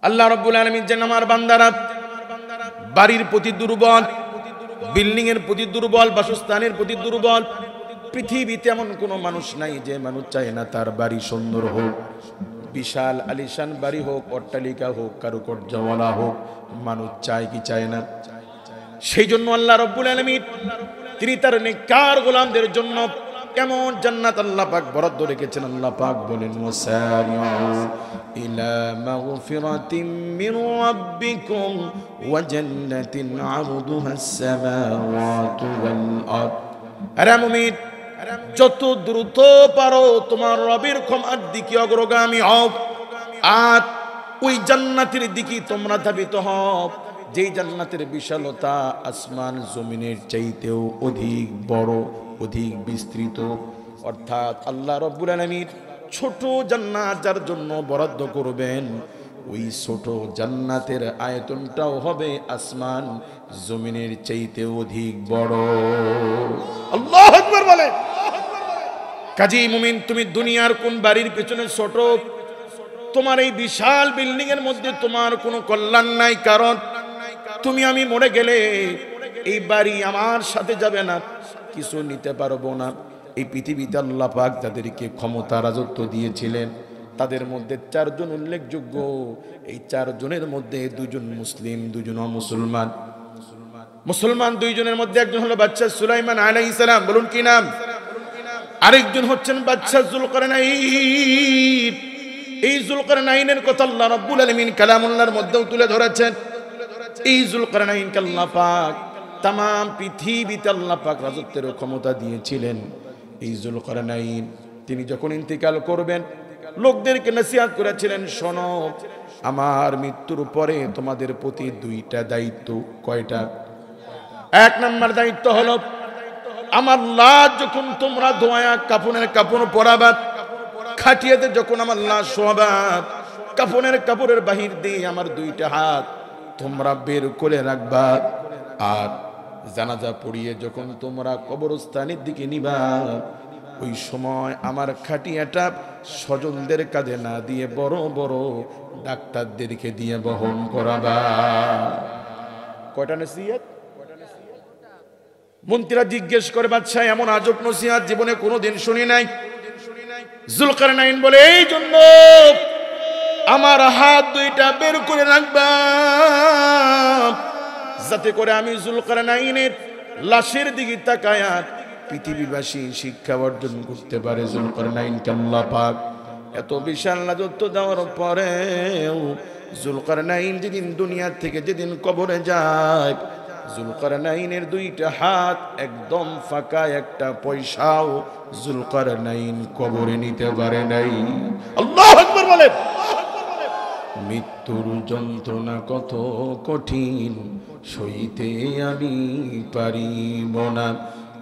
আল্লাহ রাব্বুল আলামিন যেন আমার বান্দারা বাড়ির প্রতি দুর্বল, বিল্ডিং এর প্রতি দুর্বল, বাসস্থানের প্রতি দুর্বল। পৃথিবীতে এমন কোনো মানুষ নাই যে মানুষ চায় না তার বাড়ি সুন্দর হোক, বিশাল আলিশান বাড়ি হোক, অট্টালিকা হোক, কারুকার্যওয়ালা হোক। মানুষ চায় কি চায় না? সেই জন্য আল্লাহ রাব্বুল আলামিন তিনি তার নেককার গোলামদের জন্য কেমন জান্নাত আল্লাহ পাক বরাদ্দ রেখেছেন। আল্লাহ পাক বলেন, ওয়াসারিউ ইলা মাগফিরাতিম মির রাব্বিকুম ওয়া জান্নাতিন আরদুহাস সামাওয়াতু ওয়াল আরদ। আরে মুমিন, যত দ্রুত পারো তোমার রবের ক্ষমার দিকে অগ্রগামী হও, আর ওই জান্নাতের দিকে তোমরা ধাবিত হও যেই জান্নাতের বিশালতা আসমান জমিনের চাইতেও অধিক বড়, অধিক বিস্তৃত। অর্থাৎ আল্লাহ রাব্বুল আলামিন ছোট জান্নাত যার জন্য বরাদ্দ করবেন, ওই ছোট জান্নাতের আয়তনটাও হবে আসমান জমিনের চাইতে অধিক বড়। আল্লাহু আকবার বলে। কাজী মুমিন, তুমি দুনিয়ার কোন বাড়ির পেছনে ছোট, তোমার এই বিশাল বিল্ডিং এর মধ্যে তোমার কোনো কল্যাণ নাই। কারণ তুমি আমি মরে গেলে এই বাড়ি আমার সাথে যাবে না, কিছু নিতে পারবো না। এই পৃথিবীতে আল্লাহ পাক যাদেরকে ক্ষমতা রাজত্ব দিয়েছিলেন তাদের মধ্যে চারজন উল্লেখযোগ্য। এই চারজনের মধ্যে দুজন মুসলিম, দুজন অমুসলমান। মুসলমান দুইজনের মধ্যে একজন হলো বাদশা সুলাইমান আলাইহিস সালাম, বলুন কি নাম? আরেকজন হচ্ছেন বাদশা যুলকারনাইন। এই যুলকারনাইনের কথা আল্লাহ রাব্বুল আলামিন কালামুল্লাহর মধ্যেও তুলে ধরেছেন। এই যুলকারনাইনকে আল্লাহ পাক তাম পৃথিবীতে আল্লাহ পাক রাজত্বের ক্ষমতা দিয়েছিলেন। এই যুলকারনাইন তিনি যখন ইন্তিকাল করবেন লোকদেরকে নসিহত করেছিলেন, শোনো, আমার মৃত্যুর পরে তোমাদের প্রতি দুইটা দায়িত্ব। কয়টা? এক নম্বর দায়িত্ব হলো, আমার লাশ যখন তোমরা ধোয়া কাফনের কাপড় পরাবা, খাটিয়াতে যখন আমার লাশ শোয়াবা, কাফনের কাপড়ের বাহির দিয়ে আমার দুইটা হাত তোমরা বের করে রাখবা। আর জানাজা পড়িয়ে যখন তোমরা কবরস্থানের দিকে নিবা, ওই সময় আমার খাটিয়াটা স্বজনদের কাঁধে না দিয়ে বড় বড় ডাক্তারদেরকে দিয়ে বহন করাবা। কয়টা নসিহত? মন্ত্রীরা জিজ্ঞেস করে, বাদশা এমন আজব নসিহত জীবনে কোনোদিন শুনি নাই। যুলকারনাইন বলে, এই জন্য আমার হাত দুইটা বের করে রাখবা, যাতে করে আমি যুলকারনাইনের লাশের দিকে তাকায়া পৃথিবীবাসী শিক্ষা অর্জন করতে পারে। যুলকারনাইনকে আল্লাহ পাক এত বিশাল রাজত্ব দেওয়ার পরেও যুলকারনাইন যেদিন দুনিয়া থেকে যেদিন কবরে যায়, যুলকারনাইনের দুইটা হাত একদম ফাঁকা, একটা পয়সাও যুলকারনাইন কবরে নিতে পারে নাই। আল্লাহু আকবার বলেন। মৃত্যুর যন্ত্রণা কত কঠিন সইতে আমি পারিব না,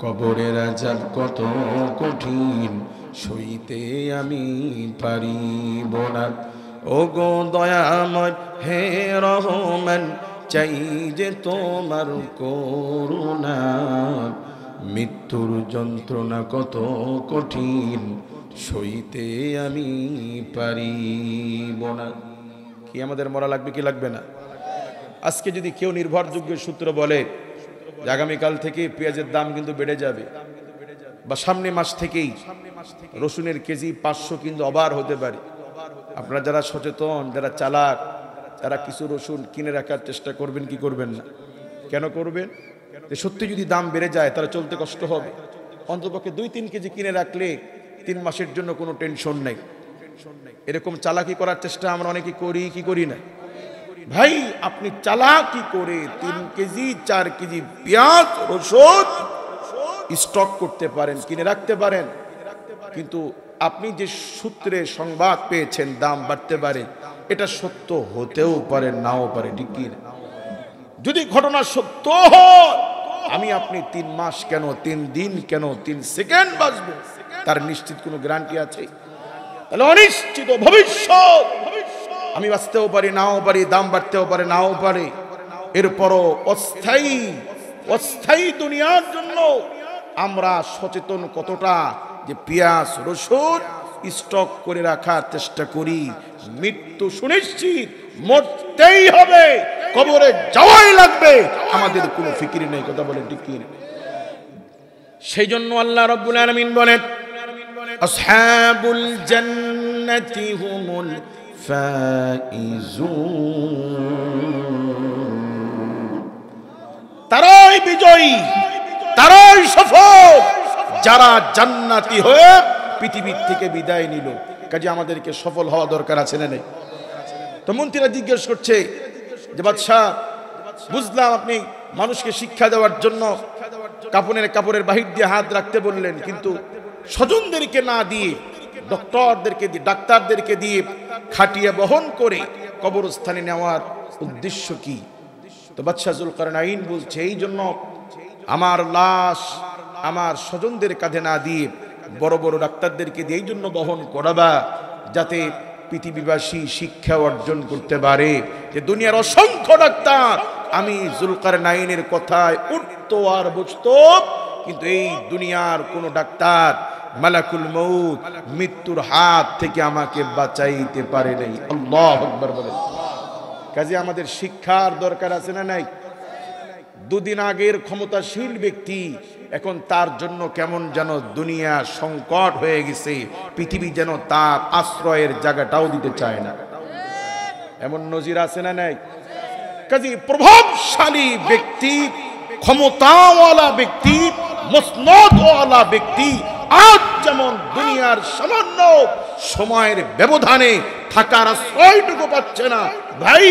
কবরের আযাব কত কঠিন সইতে আমি পারিব না। ওগো দয়াময় হে রহমান, চাই যে তোমার করুণা, মৃত্যুর যন্ত্রণা কত কঠিন সইতে আমি পারিব না। কি আমাদের মরা লাগবে কি লাগবে না? আজকে যদি কেউ নির্ভরযোগ্য সূত্র বলে যে আগামীকাল থেকে পেঁয়াজের দাম কিন্তু বেড়ে যাবে, বা সামনে মাস থেকেই রসুনের কেজি 500 কিন্তু অবার হতে পারে, আপনারা যারা সচেতন, যারা চালাক, তারা কিছু রসুন কিনে রাখার চেষ্টা করবেন কি করবেন না? কেন করবেন? যে সত্যি যদি দাম বেড়ে যায় তারা চলতে কষ্ট হবে। অন্ততপক্ষে 2-3 কেজি কিনে রাখলে 3 মাসের জন্য কোনো টেনশন নেই। এরকম চালাকি করার চেষ্টা আমরা অনেকে করি কি করি না? ভাই, আপনি চালাকি করে 3 কেজি 4 কেজি পেঁয়াজ রসুন স্টক করতে পারেন, কিনে রাখতে পারেন, কিন্তু আপনি যে সূত্রে সংবাদ পেয়েছেন দাম বাড়তে পারে, এটা সত্য হতেও পারে নাও পারে, ঠিক কি না? যদি ঘটনা সত্য হয়, আমি আপনি 3 মাস কেন, 3 দিন কেন, 3 সেকেন্ড বাঁচবো তার নিশ্চিত কোনো গ্যারান্টি আছে? তাহলে অনিশ্চিত ভবিষ্যৎ, আমি বাঁচতেও পারি নাও পারি, দাম বাড়তেও পারে নাও পারে। এরপরও অস্থায়ী দুনিয়ার জন্য আমরা সচেতন কতটা যে পেঁয়াজ রসুন স্টক করে রাখার চেষ্টা করি। মৃত্যু সুনিশ্চিত, মরতেই হবে, কবরে যাওয়াই লাগবে, আমাদের কোনো ফিকির নেই। কথা বলেন ঠিক কি? সেই জন্য আল্লাহ রাব্বুল আলামিন বলেন, আসহাবুল জান্নাতি হুমুল ফাইজুন, তারাই বিজয়ী, তারাই সফল যারা জান্নাতি হয়ে পৃথিবীর থেকে বিদায় নিল। কাজে আমাদেরকে সফল হওয়া দরকার আছে না নেই? তো মন্ত্রীরা জিজ্ঞেস করছে যে বাদশাহ, বুঝলাম আপনি মানুষকে শিক্ষা দেওয়ার জন্য কাপড়ের বাহির দিয়ে হাত রাখতে বললেন, কিন্তু স্বজনদেরকে না দিয়ে ডাক্তারদেরকে দিয়ে খাটিয়ে বহন করে কবরস্থানে নেওয়ার উদ্দেশ্য কি? তো বাদশাহ যুলকারনাইন বলছে, এই জন্য আমার লাশ আমার স্বজনদের কাঁধে না দিয়ে বড় বড় ডাক্তারদেরকে দিয়ে এই জন্য বহন করাবা, যাতে পৃথিবীবাসী শিক্ষা অর্জন করতে পারে যে দুনিয়ার অসংখ্য ডাক্তার আমি যুলকারনাইনের কথায় উঠতো আর বসতো, কিন্তু এই দুনিয়ার কোন ডাক্তার মালাকুল মউত মৃত্যুর হাত থেকে আমাকে বাঁচাইতে পারে নাই। আল্লাহু আকবার বলেন। কাজে আমাদের শিক্ষার দরকার আছে না নাই? দুদিন আগের ক্ষমতাশীল ব্যক্তি এখন তার জন্য কেমন যেন দুনিয়া সংকট হয়ে গেছে, পৃথিবী যেন তার আশ্রয়ের জায়গাটাও দিতে চায় না। এমন নজির আছে না নাই? কাজে প্রভাবশালী ব্যক্তি, ক্ষমতাওয়ালা ব্যক্তি, মসনদওয়ালা ব্যক্তি আজ যেমন দুনিয়ার সামান্য সময়ের ব্যবধানে থাকার আশ্রয়টুকু পাচ্ছে না, ভাই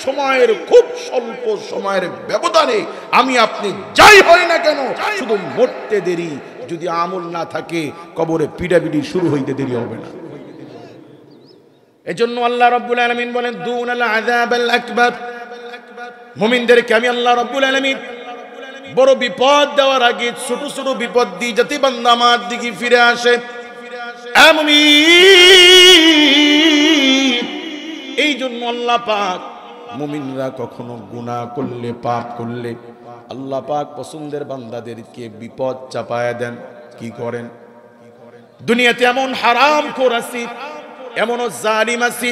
সময়ের খুব স্বল্প সময়ের ব্যবধানে আমি আপনি যাই হয় না কেন শুধু মরতে দেরি, যদি আমল না থাকে কবরে পিডাপিডি শুরু হইতে দেরি হবে না। এজন্য আল্লাহ রাব্বুল আলামিন বলেন, দুনাল আযাবাল আকবার, মুমিনদেরকে আমি আল্লাহ রাব্বুল আলামিন বড় বিপদ দেওয়ার আগে ছোট ছোট বিপদ দিই, যাতে বান্দা আমার দিকে ফিরে আসে। এই জন্য আল্লাহ পাক মুমিনরা কখনো গুনাহ করলে, পাপ করলে আল্লাহ পাক পছন্দের বান্দাদেরকে বিপদ চাপায়া দেন। কি করেন? দুনিয়াতে এমন হারামখোর আছে, এমন জালিম আছে,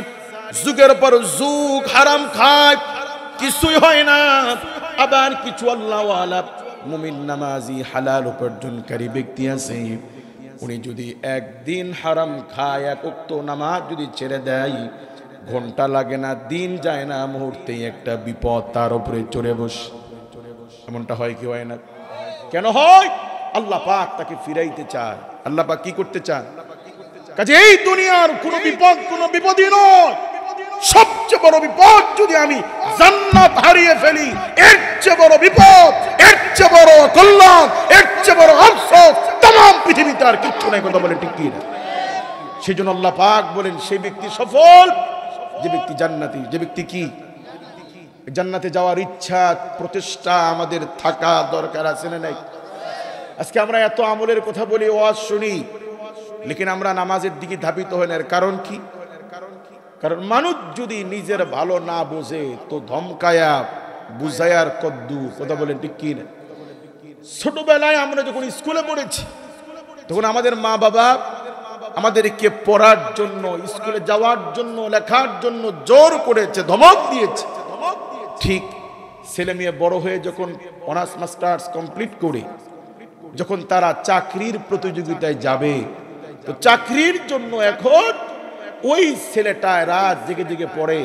যুগের পর যুগ হারাম খায়, কিছুই হয় না। আবার কিছু আল্লাহওয়ালা মুমিন নামাজি হালাল উপার্জনকারী ব্যক্তি আছে, উনি যদি একদিন হারাম খায়, এক ওয়াক্ত নামাজ যদি ছেড়ে দেয়, ঘন্টা লাগে না, দিন যায় না, মুহূর্তেই একটা বিপদ তার উপরে চড়ে বসে। এমনটা হয় কি হয় না? কেন হয়? আল্লাহ পাক তাকে ফিরাইতে চায়। আল্লাহ পাক কি করতে চান? কাজে এই দুনিয়ার কোন বিপদই নয়। সবচেয়ে বড় বিপদ যদি আমি জান্নাত হারিয়ে ফেলি, এর চেয়ে বড় বিপদ, এর চেয়ে বড় কল্যাণ, এর চেয়ে বড় আফসোস तमाम পৃথিবীতে আর কিচ্ছু নাই। কথা বলে ঠিক কি না? সেজন্য আল্লাহ পাক বলেন, সেই ব্যক্তি সফল যে ব্যক্তি জান্নাতি। যে ব্যক্তি কি জান্নাতে যাওয়ার ইচ্ছা, প্রচেষ্টা আমাদের থাকা দরকার আছে না নাই? আজকে আমরা এত আমলের কথা বলি, ওয়াজ শুনি, লেকিন আমরা নামাজের দিকে ধাবিত হই না। এর কারণ কি? কারণ মানুষ যদি নিজের ভালো না বোঝে তো ধমকায়া বুঝায়ার কদ্দু। কথা বলেন ঠিক কি না? ছোটবেলায় আমরা যখন স্কুলে পড়েছি, তখন আমাদের মা বাবা আমাদেরকে পড়ার জন্য, স্কুলে যাওয়ার জন্য, লেখার জন্য জোর করেছে, ধমক দিয়েছে। ঠিক ছেলে মেয়ে বড় হয়ে যখন অনার্স মাস্টার্স কমপ্লিট করে যখন তারা চাকরির প্রতিযোগিতায় যাবে, তো চাকরির জন্য এখন ওই ছেলেটা রাত জেগে জেগে পড়ে,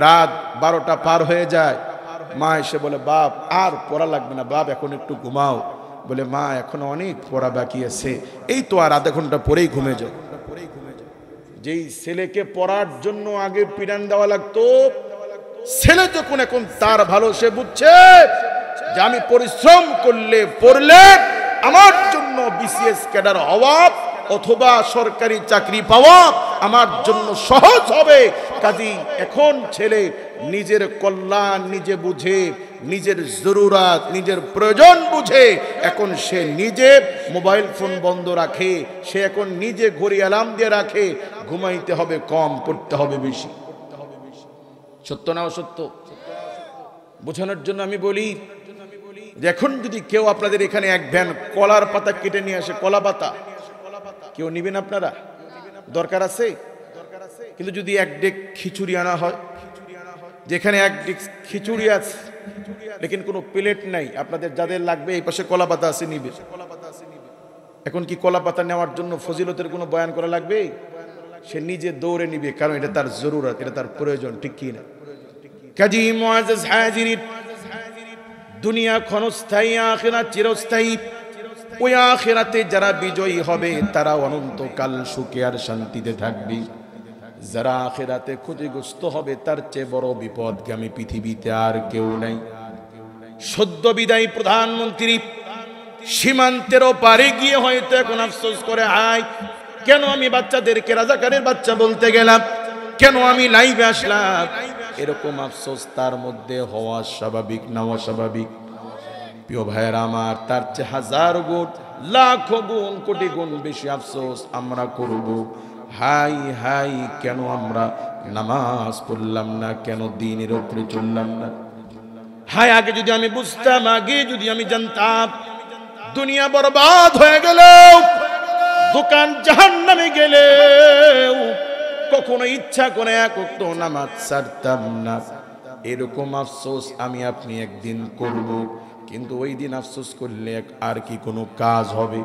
রাত 12টা পার হয়ে যায়, মা এসে বলে, বাপ আর পড়া লাগবে না, বাপ এখন একটু ঘুমাও। বলে, মা এখন অনেক পড়া বাকি আছে, এই তো আর আধা ঘন্টা পরেই ঘুমে যাও। যেই ছেলেকে পড়ার জন্য আগে পিটান দেওয়া লাগতো, ছেলে যখন এখন তার ভালো, সে বুঝছে যে আমি পরিশ্রম করলে, পড়লে আমার জন্য বিসিএস ক্যাডার হওয়া অথবা সরকারি চাকরি পাওয়া আমার জন্য সহজ হবে। কাজেই এখন ছেলে নিজের কল্যাণ নিজে বুঝে, নিজের জরুরত, নিজের প্রয়োজন বুঝে এখন সে নিজে মোবাইল ফোন বন্ধ রাখে, সে এখন নিজে ঘড়ি অ্যালার্ম দিয়ে রাখে, ঘুমাইতে হবে কম, পড়তে হবে বেশি। সত্য না অসত্য? বোঝানোর জন্য আমি বলি যে এখন যদি কেউ আপনাদের এখানে এক ভ্যান কলার পাতা কেটে নিয়ে আসে, কলা পাতা, কেউ নিবেন? আপনারা দরকার আছে? কিন্তু যদি এক ডেক খিচুড়ি আনা হয়, যেখানে এক ডিক্স খিচুড়ি আছে লেকিন কোনো প্লেট নাই, আপনাদের যাদের লাগবে এই পাশে কলা পাতা আছে নিবে। এখন কি কলা পাতা নেওয়ার জন্য ফজিলতের কোনো বয়ান করা লাগবে? সে নিজে দৌড়ে নিবে, কারণ এটা তার জরুরত, এটা তার প্রয়োজন, ঠিক কি না? কাজী মুআজ্জাজ হাজিরিন, দুনিয়া ক্ষণস্থায়ী, আখিরাত চিরস্থায়ী। ওই আখিরাতে যারা বিজয়ী হবে তারা অনন্তকাল সুখে আর শান্তিতে থাকবে। যারা আখিরাতে ক্ষতিগ্রস্ত হবে তার চেয়ে বড় বিপদগামী পৃথিবীতে আর কেউ নাই। সদ্য বিদায়ী প্রধানমন্ত্রী সীমান্তেরও পারে গিয়ে হয়তো এখন আফসোস করে, হায় কেন আমি বাচ্চাদেরকে রাজাকারের বাচ্চা বলতে গেলাম, কেন আমি লাইভে আসলাম। এরকম আফসোস তার মধ্যে হওয়া স্বাভাবিক না অস্বাভাবিক? প্রিয় ভাইয়েরা আমার, তার চেয়ে হাজার গুণ, লাখো গুণ, কোটি গুণ বেশি আফসোস আমরা করব। হাই হাই, কেন আমরা নামাজ পড়লাম না, কেন দ্বীনের উপরে চললাম না? হায়, আগে যদি আমি বুঝতাম, আগে যদি আমি জানতাম, দুনিয়া বরবাদ হয়ে গেলেও, দোকান জাহান্নামে গেলেও কখনো ইচ্ছা করে এক ওয়াক্ত নামাজ ছাড়তাম না। এরকম আফসোস আমি আপনি একদিন করব, কিন্তু ওই দিন আফসোস করলে আর কি কোনো কাজ হবে?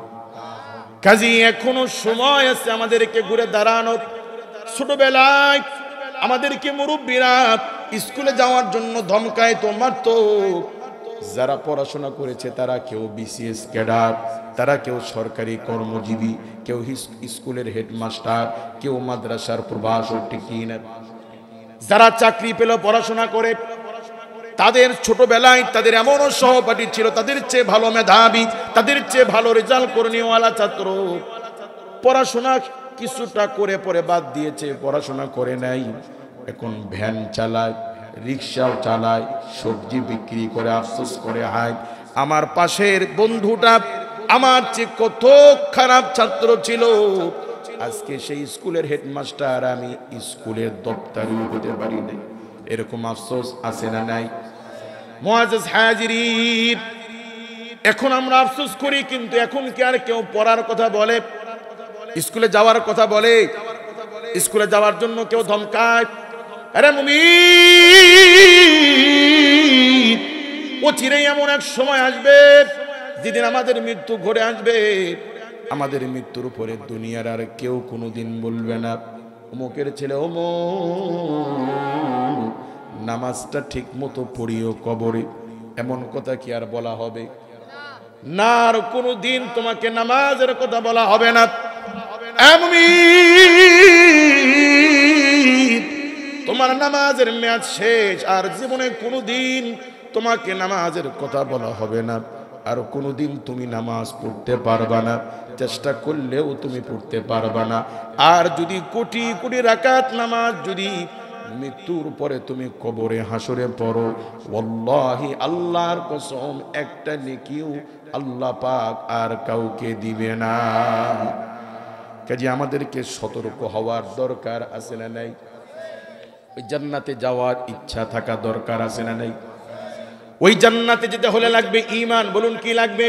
কাজী এখনো সময় আছে আমাদেরকে ঘুরে দাঁড়ানোর। ছোটবেলায় আমাদেরকে মুরব্বীরা স্কুলে যাওয়ার জন্য ধমকায় তো মারতো। যারা পড়াশোনা করেছে তারা কেউ বিসিএস ক্যাডার, তারা কেউ সরকারি কর্মজীবী, কেউ স্কুলের হেডমাস্টার, কেউ মাদ্রাসার প্রভাষক, ঠিক না? যারা চাকরি পেল পড়াশোনা করে, তাদের ছোটবেলায় তাদের এমনও সহপাঠী ছিল তাদের চেয়ে ভালো মেধাবী, তাদের চেয়ে ভালো রেজাল্ট করে নিওয়ালা ছাত্র। পড়াশোনা কিছুটা করে পরে বাদ দিয়েছে, পড়াশোনা করে নাই, এখন ভ্যান চালায়, রিক্সাও চালায়, সবজি বিক্রি করে আফসোস করে, হায় আমার পাশের বন্ধুটা আমার চেয়ে কত খারাপ ছাত্র ছিল, আজকে সেই স্কুলের হেডমাস্টার, আমি স্কুলের দপ্তরিও হতে পারি নাই। এরকম আফসোস আছে না নাই? মুআজ্জাজ হাজিরিন, এখন আমরা আফসোস করি, কিন্তু এখন কি আর কেউ পড়ার কথা বলে, স্কুলে যাওয়ার কথা বলে? স্কুলে যাওয়ার জন্য কেউ ধমকায়? আরে মুমিন, অচিরেই এমন এক সময় আসবে যেদিন আমাদের মৃত্যু ঘরে আসবে। আমাদের মৃত্যুর উপরে দুনিয়ার আর কেউ কোনোদিন বলবে না, অমুকের ছেলে অমুক নামাজটা ঠিক মতো পড়িও কবরে। এমন কথা কি আর বলা হবে? না, আর কোনোদিন তোমাকে নামাজের কথা বলা হবে না। তোমার নামাজের মেয়াদ শেষ, আর জীবনে কোনোদিন তোমাকে নামাজের কথা বলা হবে না। আর কোনোদিন তুমি নামাজ পড়তে পারবা না, চেষ্টা করলেও তুমি পড়তে পারবা না। আর যদি কোটি কোটি রাকাত নামাজ যদি মৃত্যুর পরে তুমি কবরে হাসরে পড়ো, ওয়াল্লাহি আল্লাহর কসম, একটা নেকিও আল্লাহ পাক আর কাউকে দিবে না। কাজে আমাদেরকে সতর্ক হওয়ার দরকার আছে না নাই? ওই জান্নাতে যাওয়ার ইচ্ছা থাকা দরকার আছে না নাই? ওই জান্নাতে যেতে হলে লাগবে ঈমান। বলুন কি লাগবে?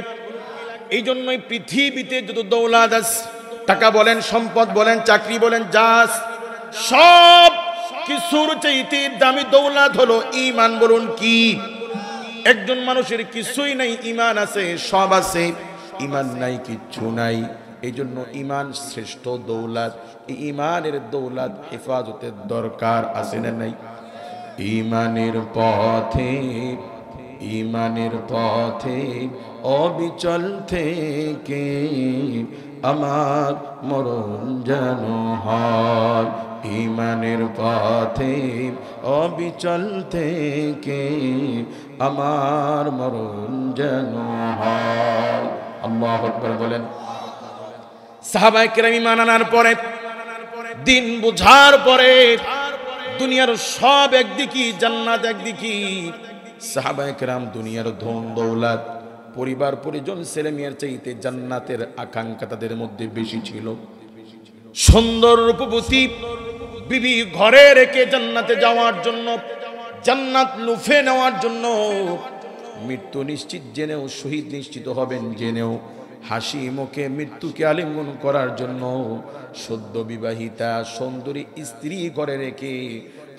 এই জন্যই পৃথিবীতে যত দৌলত আছে, টাকা বলেন, সম্পদ বলেন, চাকরি বলেন, জাস, সব কিছুর চাইতে দামি দৌলত হলো ঈমান। বলুন কি? একজন মানুষের কিছুই নাই, ঈমান আছে, সব আছে। ঈমান নাই, কিচ্ছু নাই। এই জন্য ঈমান শ্রেষ্ঠ দৌলত। এই ঈমানের দৌলত হেফাজতের দরকার আছে না নাই? ঈমানের পথে, ঈমানের পথে অবিচল থেকে আমার মরণ যেন হয়। ঈমানের পথে অবিচল থেকে আমার মরণ যেন হয়। আল্লাহু আকবার বলেন। সাহাবায়ে কেরাম ঈমান আনার পরে, দিন বুঝার পরে, দুনিয়ার সব একদিকে, জান্নাত একদিকে। সাহাবায়ে কেরাম দুনিয়ার ধন দৌলত, পরিবার পরিজন, ছেলে মেয়ের চাইতে জান্নাতের আকাঙ্ক্ষা তাদের মধ্যে বেশি ছিল। সুন্দর রূপবতী বিবি ঘরে রেখে জান্নাতে যাওয়ার জন্য, জান্নাত লুফে নেওয়ার জন্য, মৃত্যু নিশ্চিত জেনেও, শহীদ নিশ্চিত হবেন জেনেও, হাসি মুখে মৃত্যুকে আলিঙ্গন করার জন্য সদ্য বিবাহিতা সুন্দরী স্ত্রী ঘরে রেখে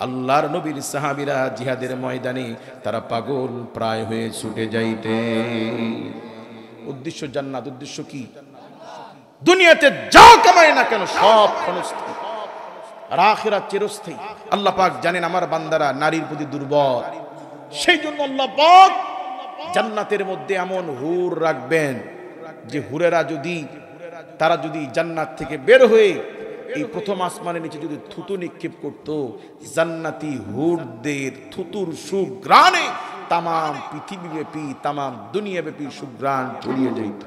আল্লাহর নবীর সাহাবীরা জিহাদের ময়দানে তারা পাগল প্রায় হয়ে ছুটে যাইতে। উদ্দেশ্য জান্নাত। উদ্দেশ্য কি? দুনিয়াতে যা কামায় না কেন সব ক্ষণস্থায়ী, আর আখিরাত চিরস্থায়ী। আল্লাহ পাক জানেন আমার বান্দারা নারীর প্রতি দুর্বল, সেই জন্য আল্লাহ পাক জান্নাতের মধ্যে এমন হুর রাখবেন যে হুরেরা তারা যদি জান্নাত থেকে বের হয়ে এই প্রথম আসমানের নিচে যদি থুতু নিক্ষেপ করত, জান্নাতি হুরদের থুতুর সুঘ্রাণে তামাম পৃথিবীব্যাপী তামাম দুনিয়াব্যাপী সুঘ্রাণ ছড়িয়ে যেত।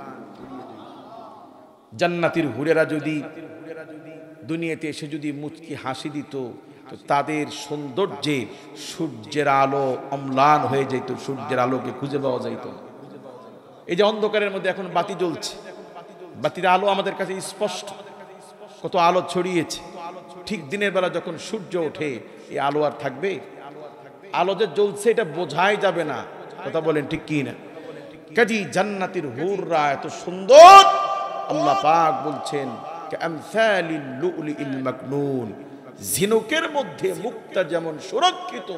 জান্নাতির হুরেরা যদি দুনিয়াতে এসে যদি মুচকি হাসি দিত, তো তাদের সৌন্দর্যে সূর্যের আলো অম্লান হয়ে যেত, সূর্যের আলোকে খুঁজে পাওয়া যাইত। এই যে অন্ধকারের মধ্যে এখন বাতি জ্বলছে, বাতির আলো আমাদের কাছে স্পষ্ট, কত আলো ছড়িয়েছে। ঠিক দিনের বেলা যখন সূর্য ওঠে এই আলো আর থাকবে? আলো যে জ্বলছে এটা বোঝাই যাবে না। কথা বলেন ঠিক কি না? কাজী জান্নাতের হুররা এত সুন্দর, আল্লাহ পাক বলছেন কামসালিল লুলুল মাকনুন, ঝিনুকের মধ্যে মুক্তা যেমন সুরক্ষিত,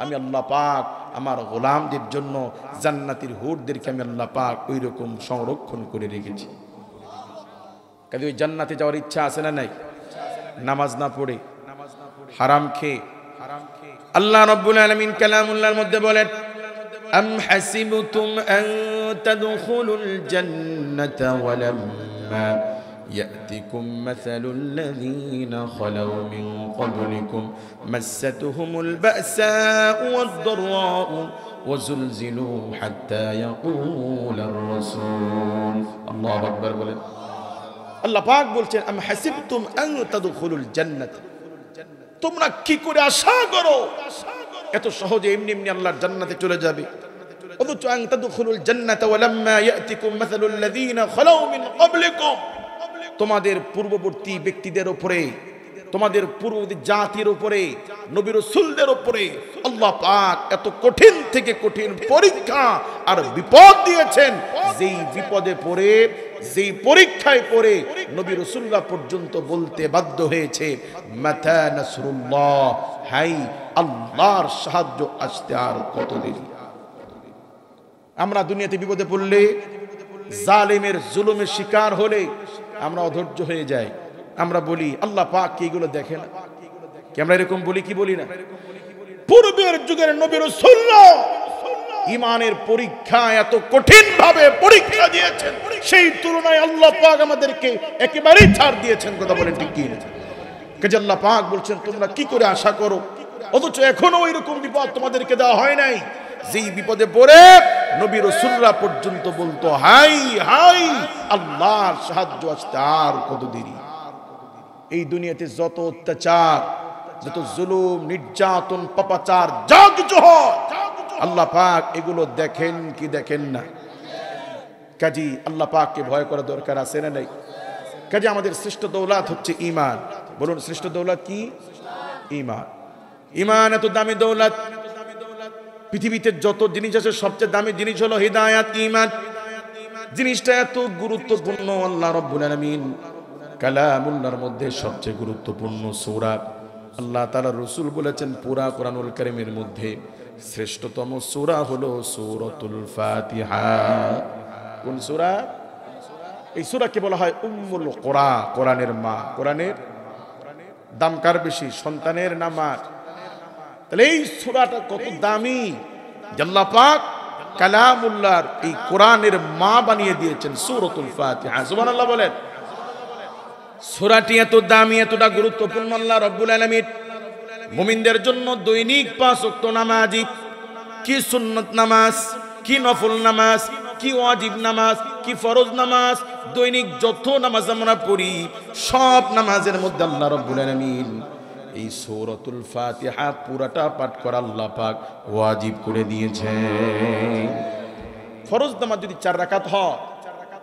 আমি আল্লাহ পাক আমার গোলামদের জন্য জান্নাতের হুরদেরকে আমি আল্লাহ পাক ওই রকম সংরক্ষণ করে রেখেছি। কাজে ওই জান্নাতে যাওয়ার ইচ্ছা আছে না নাই? নামাজ না পড়ে হারাম খেয়ে। আল্লাহ রাব্বুল আলামিন কালামুল্লাহর মধ্যে বলেন আম হাসিবতুম আন তাদখুলুল জান্নাতা ওয়ালাম্মা ইয়াতিকুম মাসালুল লাযীনা খালাউ মিন ক্বাবলিকুম মাসাতুহুমুল বাসাউ ওয়াদ-দাররাউ ওয়াজুলজিলু হাত্তা ইয়াকুলার রাসূল। আল্লাহু আকবার বলেন। আল্লাহ পাক বলছেন আম হাসিবতুম আন তাদখুলুল জান্নাত, তোমরা কি করে আশা করো এত সহজে এমনি এমনি আল্লাহর জান্নাতে চলে যাবে? অথচ আন তাদখুলুল জান্নাতা ওয়ালাম্মা ইয়াতিকুম মাসালুল লাযীনা খালাউ মিন ক্বাবলিকুম, তোমাদের পূর্ববর্তী ব্যক্তিদের উপরে, তোমাদের পূর্ববর্তী জাতির উপরে, নবী রাসূলদের উপরে আল্লাহ পাক এত কঠিন থেকে কঠিন পরীক্ষা আর বিপদ দিয়েছেন, যেই বিপদে পড়ে, যেই পরীক্ষায় পড়ে নবী রাসূলরা পর্যন্ত বলতে বাধ্য হয়েছে মাতা নাসরুল্লাহ, হাই আল্লাহর সাহায্য আসতে আর কত দেরি। আমরা দুনিয়াতে বিপদে পড়লে, জালেমের জুলুমের শিকার হলে আমরা অধৈর্য হয়ে যাই। আমরা বলি আল্লাহ পাক কি এগুলো দেখে না? কি আমরা এরকম বলি কি বলি না? পূর্বের যুগের নবী রাসূলরা ঈমানের পরীক্ষা এত কঠিন ভাবে পরীক্ষা দিয়েছেন, সেই তুলনায় আল্লাহ পাক আমাদেরকে একেবারেই ছাড় দিয়েছেন। কথা বলেন ঠিক কি না? কাজে আল্লাহ পাক বলছেন তোমরা কি করে আশা করো, অথচ এখনো ওই রকম বিপদ তোমাদেরকে দেওয়া হয় নাই, যেই বিপদে পড়ে নবী রাসূলরা পর্যন্ত বলতো হাই হাই আল্লাহর সাহায্য আসতে আর কত দেরি। এই দুনিয়াতে যত অত্যাচার, যত জুলুম, নির্যাতন, পাপাচার যা কিছু হয় আল্লাহ পাক এগুলো দেখেন কি দেখেন না? কাজী আল্লাহ পাককে ভয় করা দরকার আছে না নাই? কাজী আমাদের শ্রেষ্ঠ দৌলত হচ্ছে ঈমান। বলুন শ্রেষ্ঠ দৌলত কি? ঈমান। ঈমান এত দামি দৌলত, পৃথিবীতে যত জিনিস আছে সবচেয়ে দামি জিনিস হলো হিদায়াত, ঈমান। জিনিসটা এত গুরুত্বপূর্ণ, আল্লাহ রাব্বুল আলামিন কালামুল্লাহর মধ্যে সবচেয়ে গুরুত্বপূর্ণ সূরা, আল্লাহ তাআলা রাসূল বলেছেন পুরা কোরআনুল কারীমের মধ্যে শ্রেষ্ঠতম সূরা হলো সূরাতুল ফাতিহা। কোন সূরা? এই সূরাকে বলা হয় উম্মুল কোরআন, কোরআনের মা। কোরআনের দাম কার বেশি? সন্তানের না মার? তাহলে এই সূরাটা কত দামি, আল্লাহ পাক কালামুল্লাহর এই কোরআনের মা বানিয়ে দিয়েছেন সূরাতুল ফাতিহা। সুবহানাল্লাহ বলেন। সূরাটি এত দামি, এতটা গুরুত্বপূর্ণ, আল্লাহ রাব্বুল আলামিন মুমিনদের জন্য দৈনিক 5 ওয়াক্ত নামাজি, কি সুন্নত নামাজ, কি নফল নামাজ, কি ওয়াজিব নামাজ, কি ফরজ নামাজ, দৈনিক যত নামাজ আমরা পড়ি সব নামাজের মধ্যে আল্লাহ রাব্বুল আলামিন এই সূরাতুল ফাতিহা পুরাটা পাঠ করা আল্লাহ পাক ওয়াজিব করে দিয়েছে। ফরজ নামাজ যদি 4 রাকাত হয়,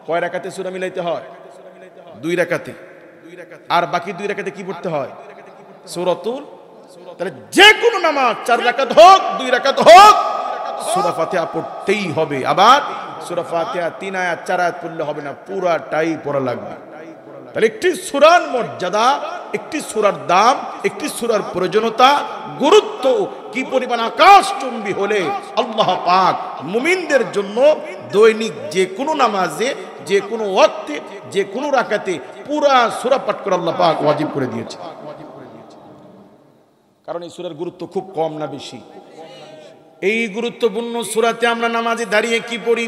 কয় রাকাতে সূরা মিলাইতে হয়? 2 রাকাতে। আর বাকি 2 রাকাতে কি পড়তে হয়? সূরাতুল। তাহলে যে কোনো নামাজ 4 রাকাত হোক 2 রাকাত হোক সূরা ফাতিহা পড়তেই হবে। আবার সূরা ফাতিহা 3 আয়াত 4 আয়াত পড়লে হবে না, পুরাটাই পড়া লাগবে। তাহলে একটি সূরার মর্যাদা একটি সূরার দাম, একটি সূরার প্রয়োজনীয়তা, গুরুত্ব কি পরিমাণ আকাশচুম্বী হলে আল্লাহ পাক মুমিনদের জন্য দৈনিক যে কোনো নামাজে, যে কোনো ওয়াক্তে, যে কোনো রাকাতে পুরা সূরা পাঠ করে আল্লাহ পাক ওয়াজিব করে দিয়েছে। কারণ এই সূরার গুরুত্ব খুব কম না বেশি। এই গুরুত্বপূর্ণ সূরাতে আমরা নামাজে দাঁড়িয়ে কি পড়ি?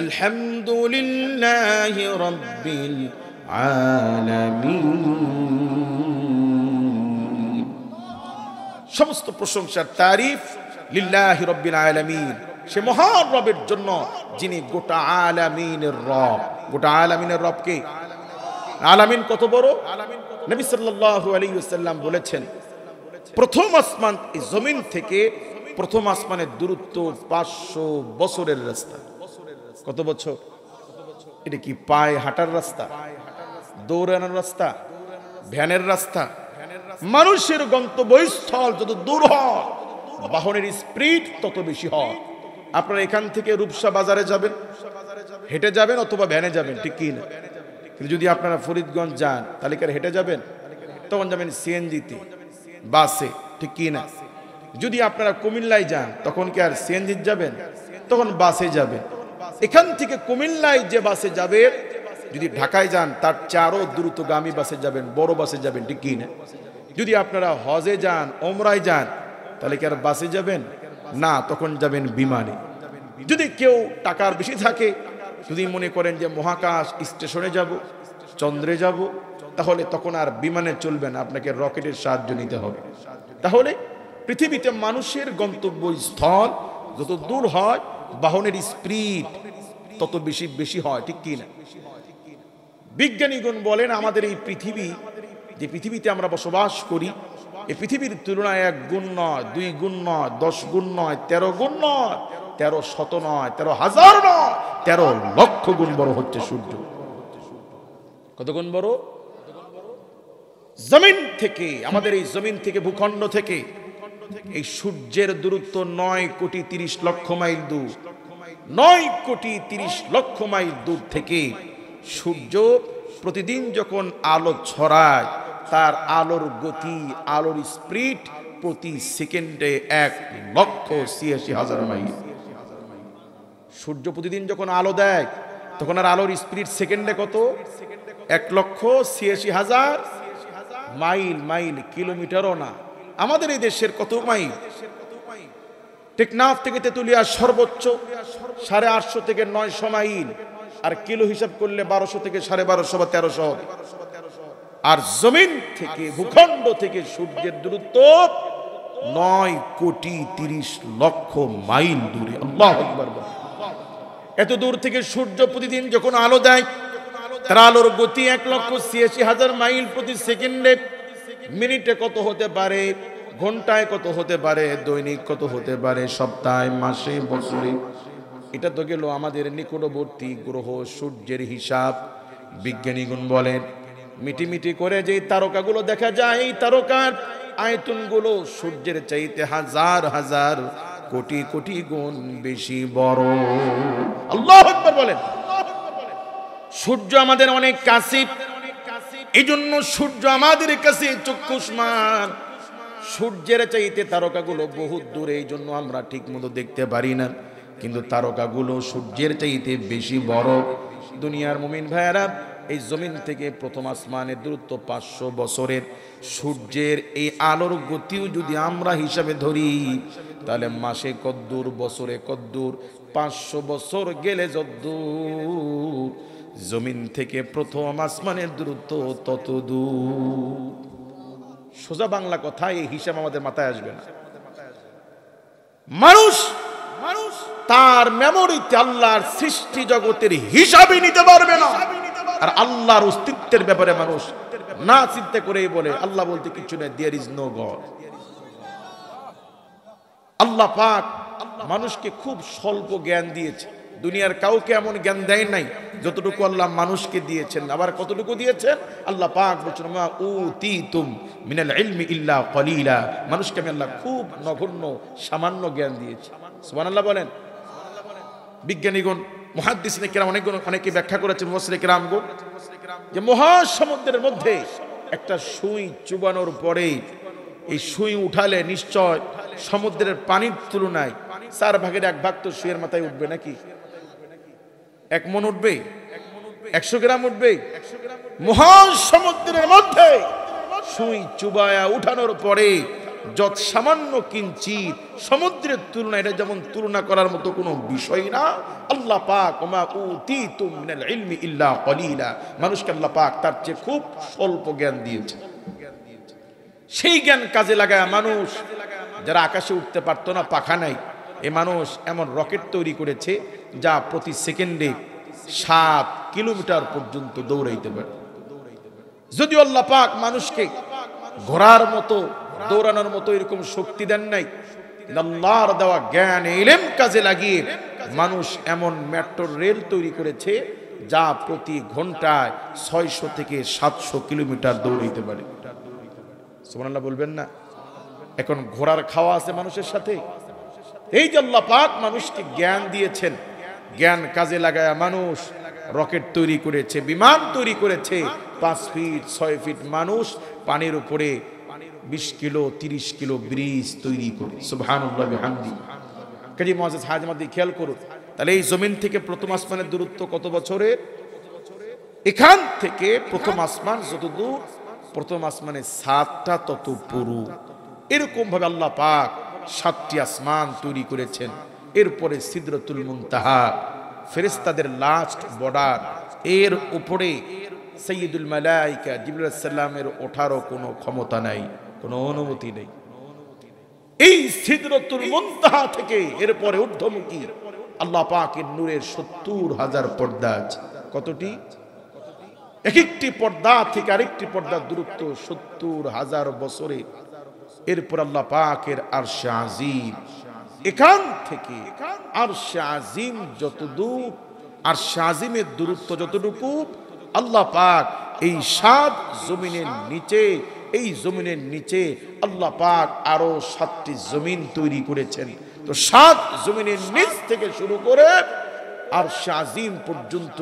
আলহামদুলিল্লাহি রাব্বিল আলামিন। সমস্ত প্রশংসার তারিফ লিল্লাহি রাব্বিল আলামিন, সে মহান রবের জন্য যিনি গোটা আলামিনের রব। গোটা আলামিনের রব কে? আলামিন কত বড়? নবী সাল্লাল্লাহু আলাইহি ওয়াসাল্লাম বলেছেন, প্রথম আসমান এই জমিন থেকে প্রথম আসমানের দূরত্ব 500 বছরের রাস্তা। কত বছর? এটা কি পায়ে হাঁটার রাস্তা, দৌড়ানোর রাস্তা, ভ্যানের রাস্তা? মানুষের গন্তব্যস্থল যত দূর হয়, বাহনের স্পিড তত বেশি হয়। আপনারা এখান থেকে রূপসা বাজারে যাবেন, হেঁটে যাবেন অথবা ভ্যানে যাবেন, ঠিক কি না? কিন্তু যদি আপনারা ফরিদগঞ্জ যান তাহলে কি আর হেঁটে যাবেন? তখন যাবেন সিএনজিতে, বাসে, ঠিক কি না? যদি আপনারা কুমিল্লায় যান তখন কি আর সিএনজি যাবেন? তখন বাসে যাবেন। এখান থেকে কুমিল্লায় যে বাসে যাবে, যদি ঢাকায় যান তার চারও দ্রুতগামী বাসে যাবেন, বড় বাসে যাবেন, ঠিক কি না? যদি আপনারা হজে যান, ওমরায় যান, তাহলে কি আর বাসে যাবেন? না, তখন যাবেন বিমানে। যদি কেউ টাকার বেশি থাকে, যদি মনে করেন যে মহাকাশ স্টেশনে যাব, চন্দ্রে যাব, তাহলে তখন আর বিমানে চলবে না, আপনাকে রকেটের সাহায্য নিতে হবে। তাহলে পৃথিবীতে মানুষের গন্তব্যস্থল যত দূর হয়, বাহনের স্পিড তত বেশি হয়, ঠিক কি না? বিজ্ঞানীগণ বলেন আমাদের এই পৃথিবী, যে পৃথিবীতে আমরা বসবাস করি, এই পৃথিবীর তুলনায় 1 গুণ নয়, 2 গুণ নয়, 10 গুণ নয়, 13 গুণ নয়, 13 শত নয়, 13,000 নয়, 13 লক্ষ গুণ বড় হচ্ছে সূর্য। কত গুণ বড়? জমিন থেকে, আমাদের এই জমিন থেকে, ভূখণ্ড থেকে এই সূর্যের দূরত্ব 9,30,00,000 মাইল দূর। 9,30,00,000 মাইল দূর থেকে সূর্য প্রতিদিন যখন আলো ছড়ায়, তার আলোর গতি, আলোর স্পিড প্রতি সেকেন্ডে 1,86,000 মাইল। সূর্য প্রতিদিন যখন আলো দেয় তখন আর আলোর স্পিড সেকেন্ডে কত? 1,86,000 মাইল। মাইল কিলোমিটারও না। আমাদের এই দেশের কত মাইল? টেকনাফ থেকে তেতুলিয়া সর্বোচ্চ 850 থেকে 900 মাইল, আর কিলো হিসাব করলে 1200 থেকে 1250 বা 1300। আর জমিন থেকে, ভূখণ্ড থেকে সূর্যের দূরত্ব 9,30,00,000 মাইল দূরে। আল্লাহু আকবার। এত দূর থেকে সূর্য প্রতিদিন যখন আলো দেয়, তার আলোর গতি 1,86,000 মাইল প্রতি সেকেন্ডে। মিনিটে কত হতে পারে, ঘন্টায় কত হতে পারে, দৈনিক কত হতে পারে, সপ্তাহে, মাসে, বছরে? এটা তো গেল আমাদের নিকটবর্তী গ্রহ সূর্যের হিসাব। বিজ্ঞানীগণ বলেন মিটিমিটি করে যে তারকাগুলো দেখা যায়, এই তারকার আয়তনগুলো সূর্যের চাইতে হাজার হাজার কোটি কোটি গুণ বেশি বড়। আল্লাহু আকবার বলেন। সূর্য আমাদের অনেক কাছে, এই জন্য সূর্য আমাদের কাছে চক্ষুষ্মান। সূর্যের চাইতে তারকাগুলো বহুত দূরে, এই জন্য আমরা ঠিক মতো দেখতে পারি না, কিন্তু তারকাগুলো সূর্যের চাইতে বেশি বড়। দুনিয়ার মুমিন ভাইয়েরা, এই জমিন থেকে প্রথম আসমানের দূরত্ব 500 বছরের। সূর্যের এই আলোর গতিও যদি আমরা হিসাবে ধরি, তাহলে মাসে কদ্দূর, বছরে কদ্দূর, 500 বছর গেলে যদ্দূর জমিন থেকে প্রথম আসমানের দূরত্ব তত দূর। সোজা বাংলা কথা, এই হিসাব আমাদের মাথায় আসবে না। মানুষ তার মেমোরিতে আল্লাহর সৃষ্টি জগতের হিসাবই নিতে পারবে না। আর আল্লাহর অস্তিত্বের ব্যাপারে মানুষ না চিন্তা করেই বলে আল্লাহ বলতে কিছু নেই, দেয়ার ইজ নো গড। আল্লাহ পাক মানুষকে খুব স্বল্প জ্ঞান দিয়েছে। দুনিয়ার কাউকে এমন জ্ঞান দেয় নাই যতটুকু আল্লাহ মানুষকে দিয়েছেন। আবার কতটুকু দিয়েছেন? আল্লাহ পাক বলছেন মা উতিতুম মিনাল ইলমি ইল্লা কলিলা। মানুষকে আমি আল্লাহ খুব নগণ্য, সামান্য জ্ঞান দিয়েছি। সুবহানাল্লাহ বলেন। বিজ্ঞানীগণ, মুহাদ্দিসিনে কেরাম অনেকে ব্যাখ্যা করেছেন, মুফাসসিরে কেরামগণ, যে মহাসমুদ্রের মধ্যে একটা সুই চুবানোর পরে এই সুই উঠালে নিশ্চয় সমুদ্রের পানির তুলনায় 1/4 ভাগ তো সুইয়ের মাথায় উঠবে নাকি? 1 মণ উঠবে, 100 গ্রাম উঠবে। মহাসমুদ্রের মধ্যে সুই চুবায়া উঠানোর পরে যত সামান্য কিঞ্চিত সমুদ্রের তুলনায় এটা যেমন তুলনা করার মতো কোনো বিষয় না। আল্লাহ পাক ওমা উতিতুম মিনাল ইলমি ইল্লা কলিলা, মানুষকে আল্লাহ পাক তার চেয়ে খুব স্বল্প জ্ঞান দিয়েছে। সেই জ্ঞান কাজে লাগায় মানুষ যারা আকাশে উঠতে পারতো না, পাখা নাই, এ মানুষ এমন রকেট তৈরি করেছে যা প্রতি সেকেন্ডে 7 কিলোমিটার পর্যন্ত দৌড়াইতে পারে। যদিও আল্লাহ পাক মানুষকে ঘোড়ার মতো দৌড়ানোর মতো এরকম শক্তি দেন নাই, আল্লাহর দেওয়া জ্ঞান ইলম কাজে লাগিয়ে মানুষ এমন মেট্রো রেল তৈরি করেছে যা প্রতি ঘন্টায় 600 থেকে 700 কিলোমিটার দৌড়াইতে পারে। সুবহানাল্লাহ বলবেন না? এখন ঘোড়ার খাওয়া আছে মানুষের সাথে। এই যে আল্লাহ পাক মানুষকে জ্ঞান দিয়েছেন, জ্ঞান কাজে লাগায় মানুষ রকেট তৈরি করেছে, বিমান তৈরি করেছে। 5 ফিট 6 ফিট মানুষ পানির উপরে 20 কিলো 30 কিলো ব্রিজ তৈরি করে। সুবহানাল্লাহ বিহামদি। কাজী মুআজ্জাজ হাজি মাদি খেয়াল করুন, তাহলে এই জমিন থেকে প্রথম আসমানের দূরত্ব কত বছরের? এখান থেকে প্রথম আসমান যত দূর, প্রথম আসমানের 7টা তত পুরু। এরকম ভাবে আল্লাহ পাক 7টি আসমান তৈরি করেছেন। এরপরে সিদরাতুল মুনতাহা, ফেরেশতাদের লাস্ট বর্ডার, এর উপরে সাইয়্যিদুল মালায়েকা জিবরাইল আলাইহিস সালামের ওঠারও কোনো ক্ষমতা নাই, কোনো অনুমতি নেই। এই সিদরাতুল মুনতাহা থেকে এরপরে ঊর্ধ্বমুখী আল্লাহ পাকের নূরের 70,000 পর্দা আছে। কতটি? এক একটি পর্দা থেকে আরেকটি পর্দার দূরত্ব 70,000 বছরে। এরপর আল্লাহ পাকের আরশে আজিম, এখান থেকে আরশে আজিম যত দূর, আরশে আজিমের দূরত্ব যতটুকু, আল্লাহ পাক এই 7 জমিনের নিচে, এই জমিনের নিচে আল্লাহ পাক আরো 7টি জমিন তৈরি করেছেন। তো 7 জমিনের নিচ থেকে শুরু করে আরশে আজিম পর্যন্ত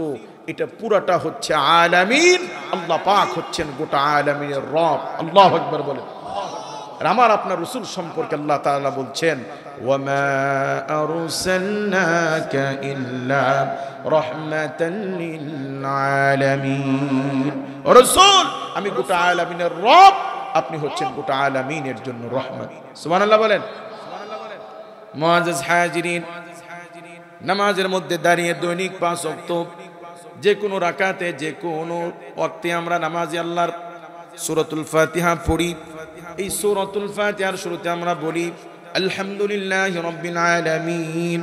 এটা পুরাটা হচ্ছে আলামিন। আল্লাহ পাক হচ্ছেন গোটা আলামিনের রব। আল্লাহু আকবার বলেন। আর আমার আপনার রাসূল সম্পর্কে আল্লাহ তাআলা বলছেন, ওয়ামা আরসালনাকা ইল্লা রাহমাতাল লিল আলামিন। ও রাসূল, আমি গোটা আলামিনের রব, আপনি হচ্ছেন গোটা আলামিনের জন্য রহমত। সুবহানাল্লাহ বলেন। মুআজ্জাজ হাজিরিন, নামাজের মধ্যে দাঁড়িয়ে দৈনিক 5 ওয়াক্ত যে কোনো রাকাতে যে কোনো ওয়াক্তে আমরা নামাজি আল্লাহর সূরাতুল ফাতিহা পড়ি। এই সূরাতুল ফাতিহার শুরুতে আমরা বলি আলহামদুলিল্লাহি রাব্বিল আলামিন।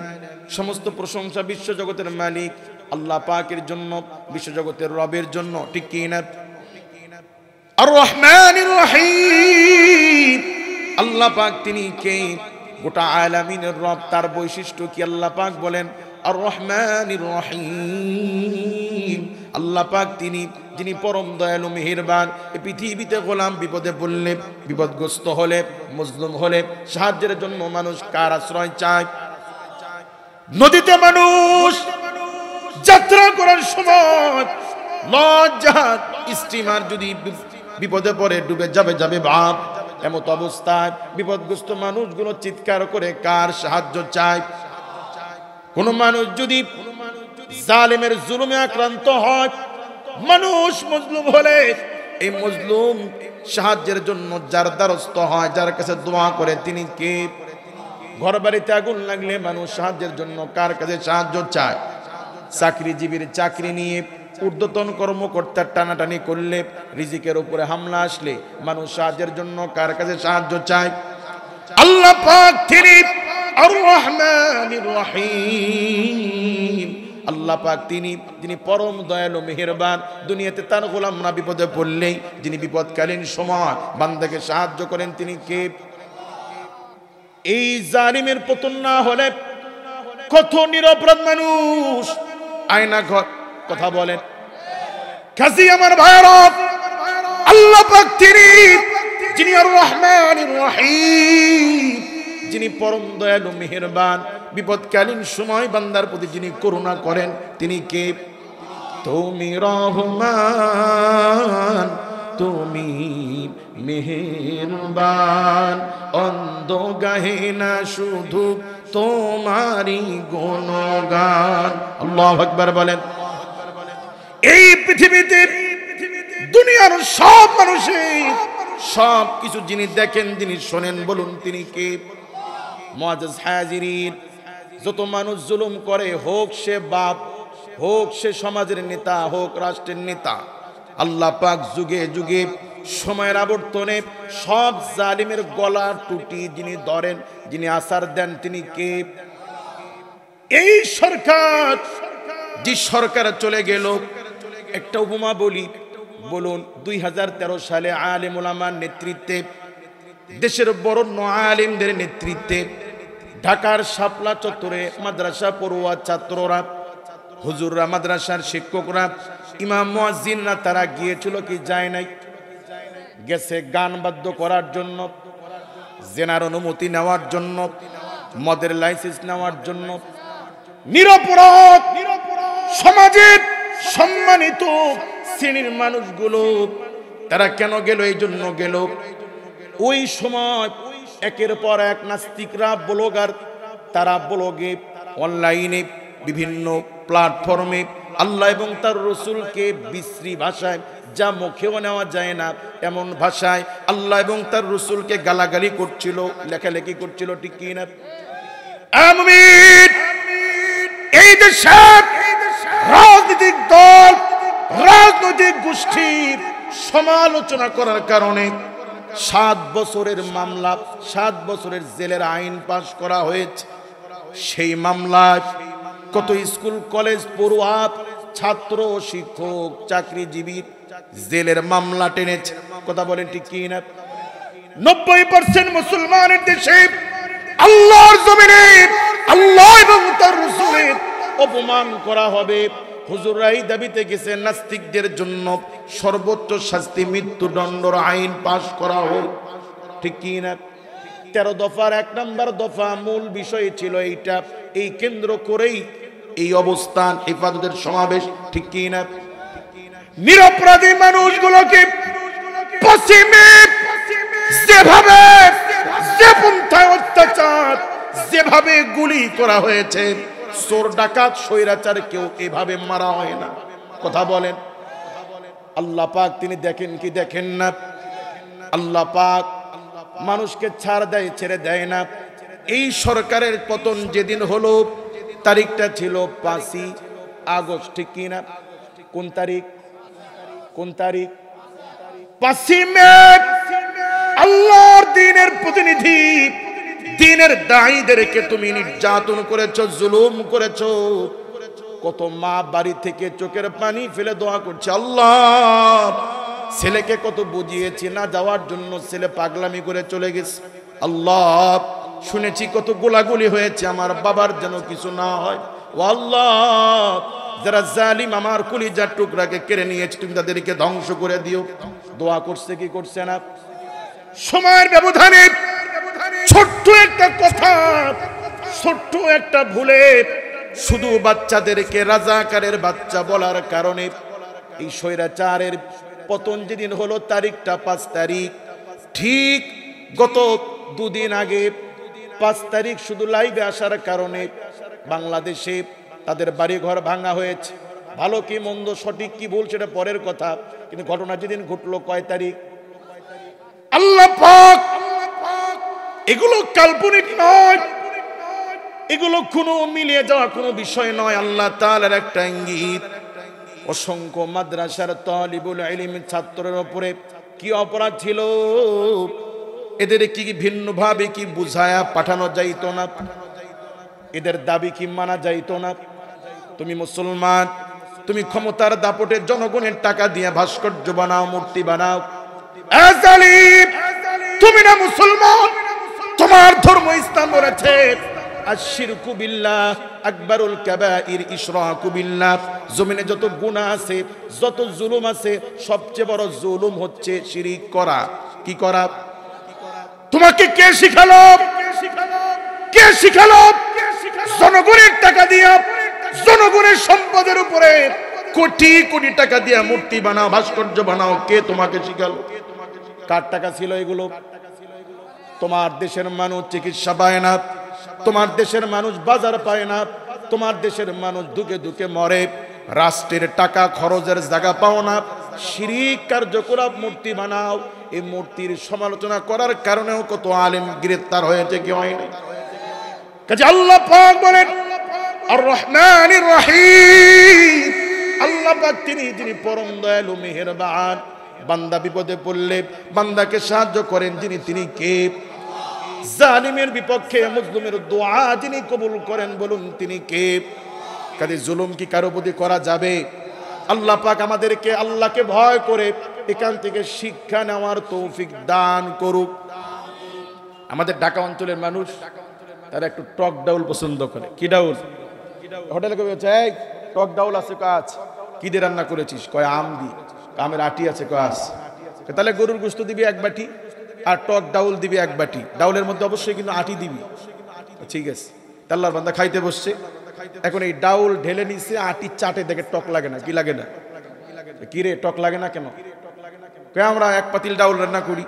সমস্ত প্রশংসা বিশ্বজগতের মালিক আল্লাহ পাকের জন্য, বিশ্বজগতের রবের জন্য, ঠিক কি না? আর রহমানির রহিম, আল্লাহ পাক তিনি কে? গোটা আলামিনের রব। তার বৈশিষ্ট্য কি? আল্লাহ পাক বলেন আর রহমানির রহিম। আল্লাহ পাক তিনি যিনি পরম দয়ালু মেহেরবান। এই পৃথিবীতে গোলাম বিপদে পড়লে, বিপদগ্রস্ত হলে, মজলুম হলে সাহায্যের জন্য মানুষ কার আশ্রয় চায়? নদীতে মানুষ যাত্রা করার সময় লঞ্চ, জাহাজ, স্টিমার যদি বিপদে পড়ে ডুবে যাবে ভাব, এমত অবস্থায় বিপদগ্রস্ত মানুষগুলো চিৎকার করে কার সাহায্য চায়? কোন মানুষ যদি জালেমের জুলুমে আক্রান্ত হয়, মানুষ মজলুম হলে এই মজলুম সাহায্যের জন্য যার দ্বারস্থ হয়, যার কাছে দোয়া করে, তিনি কে? ঘর বাড়িতে আগুন লাগলে মানুষ সাহায্যের জন্য কার কাছে সাহায্য চায়? চাকরিজীবীর চাকরি নিয়ে ঊর্ধ্বতন কর্মকর্তার টানাটানি করলে, রিজিকের উপরে হামলা আসলে মানুষ সাহায্যের জন্য কার কাছে সাহায্য চায়? আল্লাহ পাক তিনি আর রহমানির রহিম। আল্লাহ পাক তিনি যিনি পরম দয়ালু মেহেরবান। দুনিয়াতে তার গোলামরা বিপদে পড়লেই যিনি বিপদকালীন সময় বান্দাকে সাহায্য করেন, তিনি কে? এই জালিমের পতন না হলে কত নিরপরাধ মানুষ আয়না ঘর কথা বলেন। কাজী আমার ভাইরা, আল্লাহ পাক তিনি যিনি আর রহমানির রহিম, যিনি পরম দয়ালু মেহেরবান, বিপদকালীন সময় বান্দার প্রতি যিনি করুণা করেন, তিনি কে? তুমি রহমান, তুমি মেহেরবান, অন্ধ গাহে না শুধু তোমারই গুণগান। আল্লাহু আকবার বলেন। এই পৃথিবীতে দুনিয়ার সব মানুষই সব কিছু যিনি দেখেন, যিনি শোনেন, বলুন তিনি কে? মুআজ্জাজ হাজিরিন, যত মানুষ জুলুম করে, হোক সে বাপ, হোক সে সমাজের নেতা, হোক রাষ্ট্রের নেতা, আল্লাহ পাক যুগে যুগে সময়ের আবর্তনে সব জালিমের গলা টুটি যিনি ধরেন, যিনি আসার দেন, তিনি কে? এই সরকার, যে সরকার চলে গেল, একটা উপমা বলি, বলুন 2013 সালে আলেম ওলামার নেতৃত্বে, দেশের বড় আলেমদের নেতৃত্বে ঢাকার শাপলা চত্বরে মাদ্রাসা পড়ুয়া ছাত্ররা, হুজুররা, মাদ্রাসার শিক্ষকরা, ইমাম মুয়াজ্জিনরা তারা গিয়েছিল কি যায় নাই? গেছে গান বাদ্য করার জন্য, জেনার অনুমতি নেওয়ার জন্য, মদের লাইসেন্স নেওয়ার জন্য। নিরপরাধ সমাজের সম্মানিত শ্রেণীর মানুষগুলো তারা কেন গেল? এই জন্য গেল, ওই সময় একের পর এক নাস্তিকরা, ব্লগার, তারা ব্লগে, অনলাইনে, বিভিন্ন প্ল্যাটফর্মে আল্লাহ এবং তার রসুলকে বিশ্রী ভাষায়, যা মুখেও নেওয়া যায় না এমন ভাষায় আল্লাহ এবং তার রসুলকে গালাগালি করছিল, লেখালেখি করছিল, ঠিক কি না? এই দেশের রাজনৈতিক দল, রাজনৈতিক গোষ্ঠীর সমালোচনা করার কারণে 7 বছরের মামলা, 7 বছরের জেলের আইন পাশ করা হয়েছে। সেই মামলায় কত স্কুল কলেজ পড়ুয়া, ছাত্র, শিক্ষক, চাকরিজীবী জেলের মামলা টেনেছে। কথা বলেন ঠিক কি না? 90% মুসলমানের দেশে আল্লাহর জমিনে আল্লাহ এবং তার রাসূলের অপমান করা হবে। হুজুররা এই দাবিতে গেছে নাস্তিকদের জন্য সর্বোচ্চ শাস্তি মৃত্যুদণ্ডের আইন পাশ করা হোক, ঠিক কি না? 13 দফার 1 নম্বর দফা মূল বিষয় ছিল এইটা। এই কেন্দ্র করেই এই অবস্থান, হেফাজতের সমাবেশ, ঠিক কি না? নিরপরাধী মানুষগুলোকে পশ্চিমে যেভাবে, যে পন্থায় অত্যাচার, যেভাবে গুলি করা হয়েছে, চোর ডাকাত স্বৈরাচার কেউ এভাবে মারা হয় না। কথা বলেন। আল্লাহ পাক তিনি দেখেন কি দেখেন না? আল্লাহ পাক মানুষকে ছাড় দেয়, ছেড়ে দেয় না। এই সরকারের পতন যেদিন হলো, তারিখটা ছিল 5ই আগস্ট, ঠিক কি না? কোন তারিখ? কোন তারিখ? 5ই মে। আল্লাহর দ্বীনের প্রতিনিধি, দ্বীনের দায়ীদেরকে তুমি নির্যাতন করেছো, জুলুম করেছো। কত মা বাড়ি থেকে চোখের পানি ফেলে দোয়া করছে, আল্লাহ ছেলেকে কত বুঝিয়েছি না যাওয়ার জন্য, ছেলে পাগলামি করে চলে গেছে। আল্লাহ শুনেছি কত গোলাগুলি হয়েছে, আমার বাবার যেন কিছু না হয়। ও আল্লাহ, যারা জালিম আমার কলিজার টুকরাকে কেড়ে নিয়েছে, তুমি তাদেরকে ধ্বংস করে দিও। দোয়া করছে কি করছে না? সময়ের ব্যবধানে ছোট্ট একটা কথা, ছোট্ট একটা ভুলে শুধু বাচ্চাদেরকে রাজাকারের বাচ্চা বলার কারণে এই স্বৈরাচারের পতন যেদিন হলো, তারিখটা 5 তারিখ। ঠিক গত 2 দিন আগে 5 তারিখ শুধু লাইভে আসার কারণে বাংলাদেশে তাদের বাড়িঘর ভাঙা হয়েছে। ভালো কি মন্দ, সঠিক কি ভুল সেটা পরের কথা, কিন্তু ঘটনা যেদিন ঘটলো কয় তারিখ? আল্লাহ পাক, এগুলো কাল্পনিক নয়, এগুলো কোনো মিলিয়ে যাওয়া কোনো বিষয় নয়, আল্লাহ তাআলার একটা ইঙ্গিত। অসংখ্য মাদ্রাসার তালিবুল ইলম ছাত্রের উপরে কি অপরাধ ছিল, এদের কি ভিন্নভাবে কি বুঝায়া পাঠানো যাইতো না? এদের দাবি কি মানা যাইতো না? তুমি মুসলমান, তুমি ক্ষমতার দাপটে জনগণের টাকা দিয়ে ভাস্কর্য বানাও, মূর্তি বানাও। জালিম, তুমি না মুসলমান? তোমার ধর্ম ইসলাম বলেছে আশিরকু বিল্লাহ আকবারুল কাবাইর ইশরাকু বিল্লাহ। জমিনে যত গুনাহ আছে, যত জুলুম আছে, সবচেয়ে বড় জুলুম হচ্ছে শিরিক করা। কি করা? তোমাকে কে শিখালো? কে শিখালো? জনগণের টাকা দিয়া, জনগণের সম্পদের উপরে কোটি কোটি টাকা দিয়ে মূর্তি বানাও, ভাস্কর্য বানাও, কে তোমাকে শিখালো? কার টাকা ছিল এগুলো? তোমার দেশের মানুষ চিকিৎসা পায় না, তোমার দেশের মানুষ বাজার পায় না, তোমার দেশের মানুষ দুকে দুকে মরে, রাষ্ট্রের টাকা খরচের জায়গা পাও না, শিরিক কার্যকলাপ মূর্তি বানাও। এই মূর্তির সমালোচনা করার কারণেও কত আলেম গ্রেফতার হয়েছে, কি হয়নি? কাজে আল্লাহ পাক বলেন আর রহমানির রহিম, আল্লাহ পাক যিনি পরম দয়ালু মেহেরবান। বান্দা বিপদে পড়লে বান্দাকে সাহায্য করেন তিনি কে? জালিমের বিপক্ষে মুজলুমের দোয়া যিনি কবুল করেন, বলুন তিনি কে? কাজে জুলুম কি কারো প্রতি করা যাবে? আল্লাহ পাক আমাদেরকে আল্লাহকে ভয় করে এখান থেকে শিক্ষা নেওয়ার তৌফিক দান করুক। আমাদের ঢাকা অঞ্চলের মানুষ তারা একটু টক ডাউল পছন্দ করে। কি ডাউল? হোটেলে কবে চাই টক ডাউল আছে, কাজ কি দিয়ে রান্না করেছিস? কয় আম দি। আমের আটি আছে, কাজ তাহলে গরুর গোশত দিবি এক বাটি আর টক ডাউল দিবি এক বাটি। ডাউলের মধ্যে অবশ্যই কিন্তু আটি দিবি, ঠিক আছে? আল্লাহর বান্দা খাইতে বসছে, এখন এই ডাউল ঢেলে নিছে, আটি চাটে দেখে টক লাগে না। কি লাগে না? কি রে টক লাগে না কেন? আমরা এক পাতিল ডাউল রান্না করি,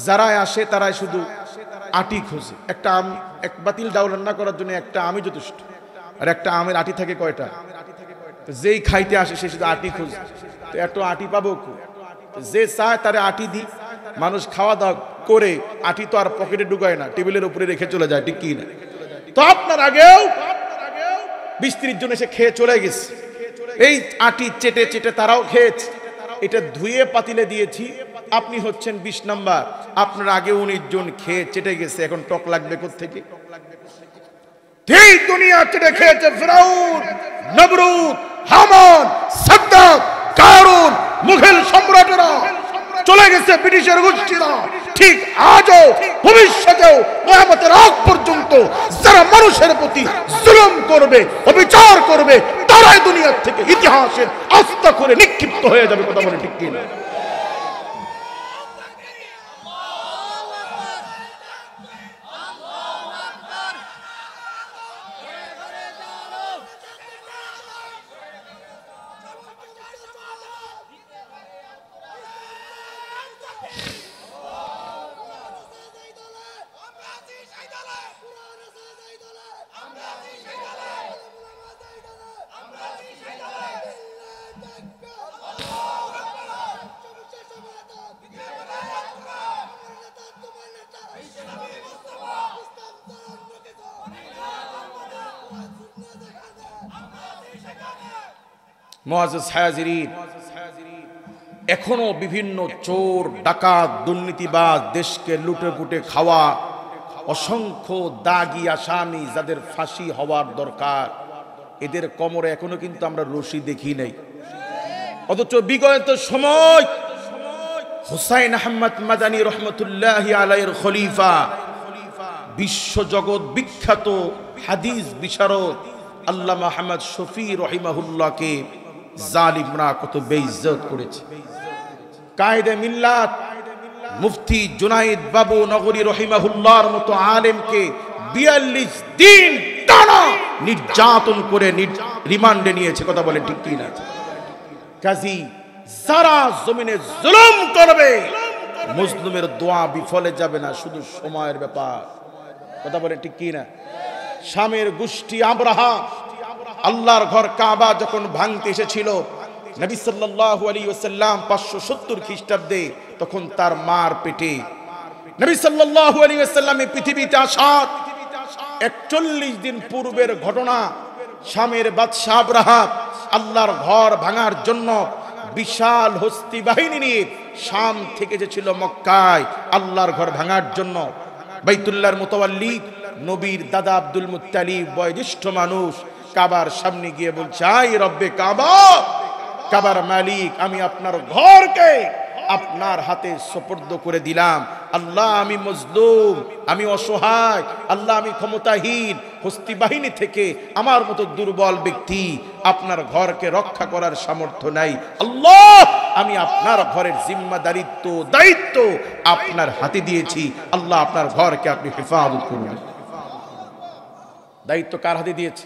যারা আসে তারাই শুধু আটি খোঁজে। একটা আম, এক পাতিল ডাউল রান্না করার জন্য একটা আমি যথেষ্ট, আর একটা আমের আটি থাকে কয়টা? যেই খাইতে আসে সে শুধু আটি খোঁজে, তো এত আটি পাবো? যে চায় তারে আটি দি। মানুষ খাওয়া দাওয়া করে আটি তো আর পকেটে ঢুকায় না, টেবিলের উপরে রেখে চলে যায়, ঠিক কি না? তো আপনার আগেও 20-30 জন এসে খেয়ে চলে গেছে, এই আটি চেটে চেটে তারাও খেয়েছে। এটা ধুয়ে পাতিলে দিয়েছি, আপনি হচ্ছেন 20 নাম্বার, আপনার আগে 19 জন খেয়ে চেটে গেছে, এখন টক লাগবে কোত্থেকে? ঠিক দুনিয়া চেটে খেয়েছে ফিরাউন, নমরুদ, হামান, সাদ্দাত, কারুন, মুঘল সম্রাটরা, চলে গেছে ব্রিটিশের গোষ্ঠীরা। ঠিক আজও ভবিষ্যতেও কিয়ামতের আগ পর্যন্ত যারা মানুষের প্রতি জুলুম করবে, অবিচার করবে, তারাই দুনিয়ার থেকে ইতিহাসের আস্থা করে নিক্ষিপ্ত হয়ে যাবে। কথা বলে ঠিক কিনা? মুআজ্জাজ হাজিরিন, এখনো বিভিন্ন চোর, ডাকাত, দুর্নীতিবাজ, দেশকে লুটে পুটে খাওয়া অসংখ্য দাগী আসামি যাদের ফাঁসি হওয়ার দরকার, এদের কোমরে এখনো কিন্তু আমরা রশি দেখি নাই। অথচ বিগত সময় হুসাইন আহমদ মাদানী রহমতুল্লাহি আলাইহির খলিফা, বিশ্বজগৎ বিখ্যাত হাদিস বিশারদ আল্লামা আহমদ শফি রহিমাহুল্লাহকে জালিমরা কত বেইজ্জত করেছে। কায়েদে মিল্লাত মুফতি জুনাইদ বাবু নগরী রহিমাহুল্লাহর মতো আলেমকে 42 দিন টানা নির্যাতন করে রিমান্ডে নিয়েছে। কথা বলে ঠিক কি না? কাজী সারা জমিনে জুলুম করবে, মুসলিমের দোয়া বিফলে যাবে না, শুধু সময়ের ব্যাপার। কথা বলে ঠিক কি না? শামের গোষ্ঠী আবরাহা আল্লাহর ঘর কাবা যখন ভাঙতে এসেছিল, নবী সাল্লাল্লাহু আলাইহি ওয়াসাল্লাম 570 খ্রিস্টাব্দে, তখন তার মার পেটে নবী সাল্লাল্লাহু আলাইহি ওয়াসাল্লাম পৃথিবীতে আসার 41 দিন পূর্বের ঘটনা। শামের বাদশা আবরাহা আল্লাহর ঘর ভাঙার জন্য বিশাল হস্তি বাহিনী নিয়ে শাম থেকে এসেছিল মক্কায় আল্লাহর ঘর ভাঙার জন্য। বাইতুল্লাহর মুতাওয়াল্লি নবীর দাদা আব্দুল মুত্তালিব, বয়োজ্যেষ্ঠ মানুষ, কাবার সামনে গিয়ে বলছে, আই রব্বে কাবা, কাবার মালিক, আমি আপনার ঘরকে আপনার হাতে সুপর্দ করে দিলাম। আল্লাহ, আমি মজলুম, আমি অসহায়, আল্লাহ আমি ক্ষমতাহীন, হস্তি বাহিনী থেকে আমার মতো দুর্বল ব্যক্তি, আপনার ঘরকে রক্ষা করার সামর্থ্য নাই। আল্লাহ, আমি আপনার ঘরের জিম্মাদারিত্ব, দায়িত্ব আপনার হাতে দিয়েছি। আল্লাহ, আপনার ঘরকে আপনি হেফাজত করুন। দায়িত্ব কার হাতে দিয়েছে?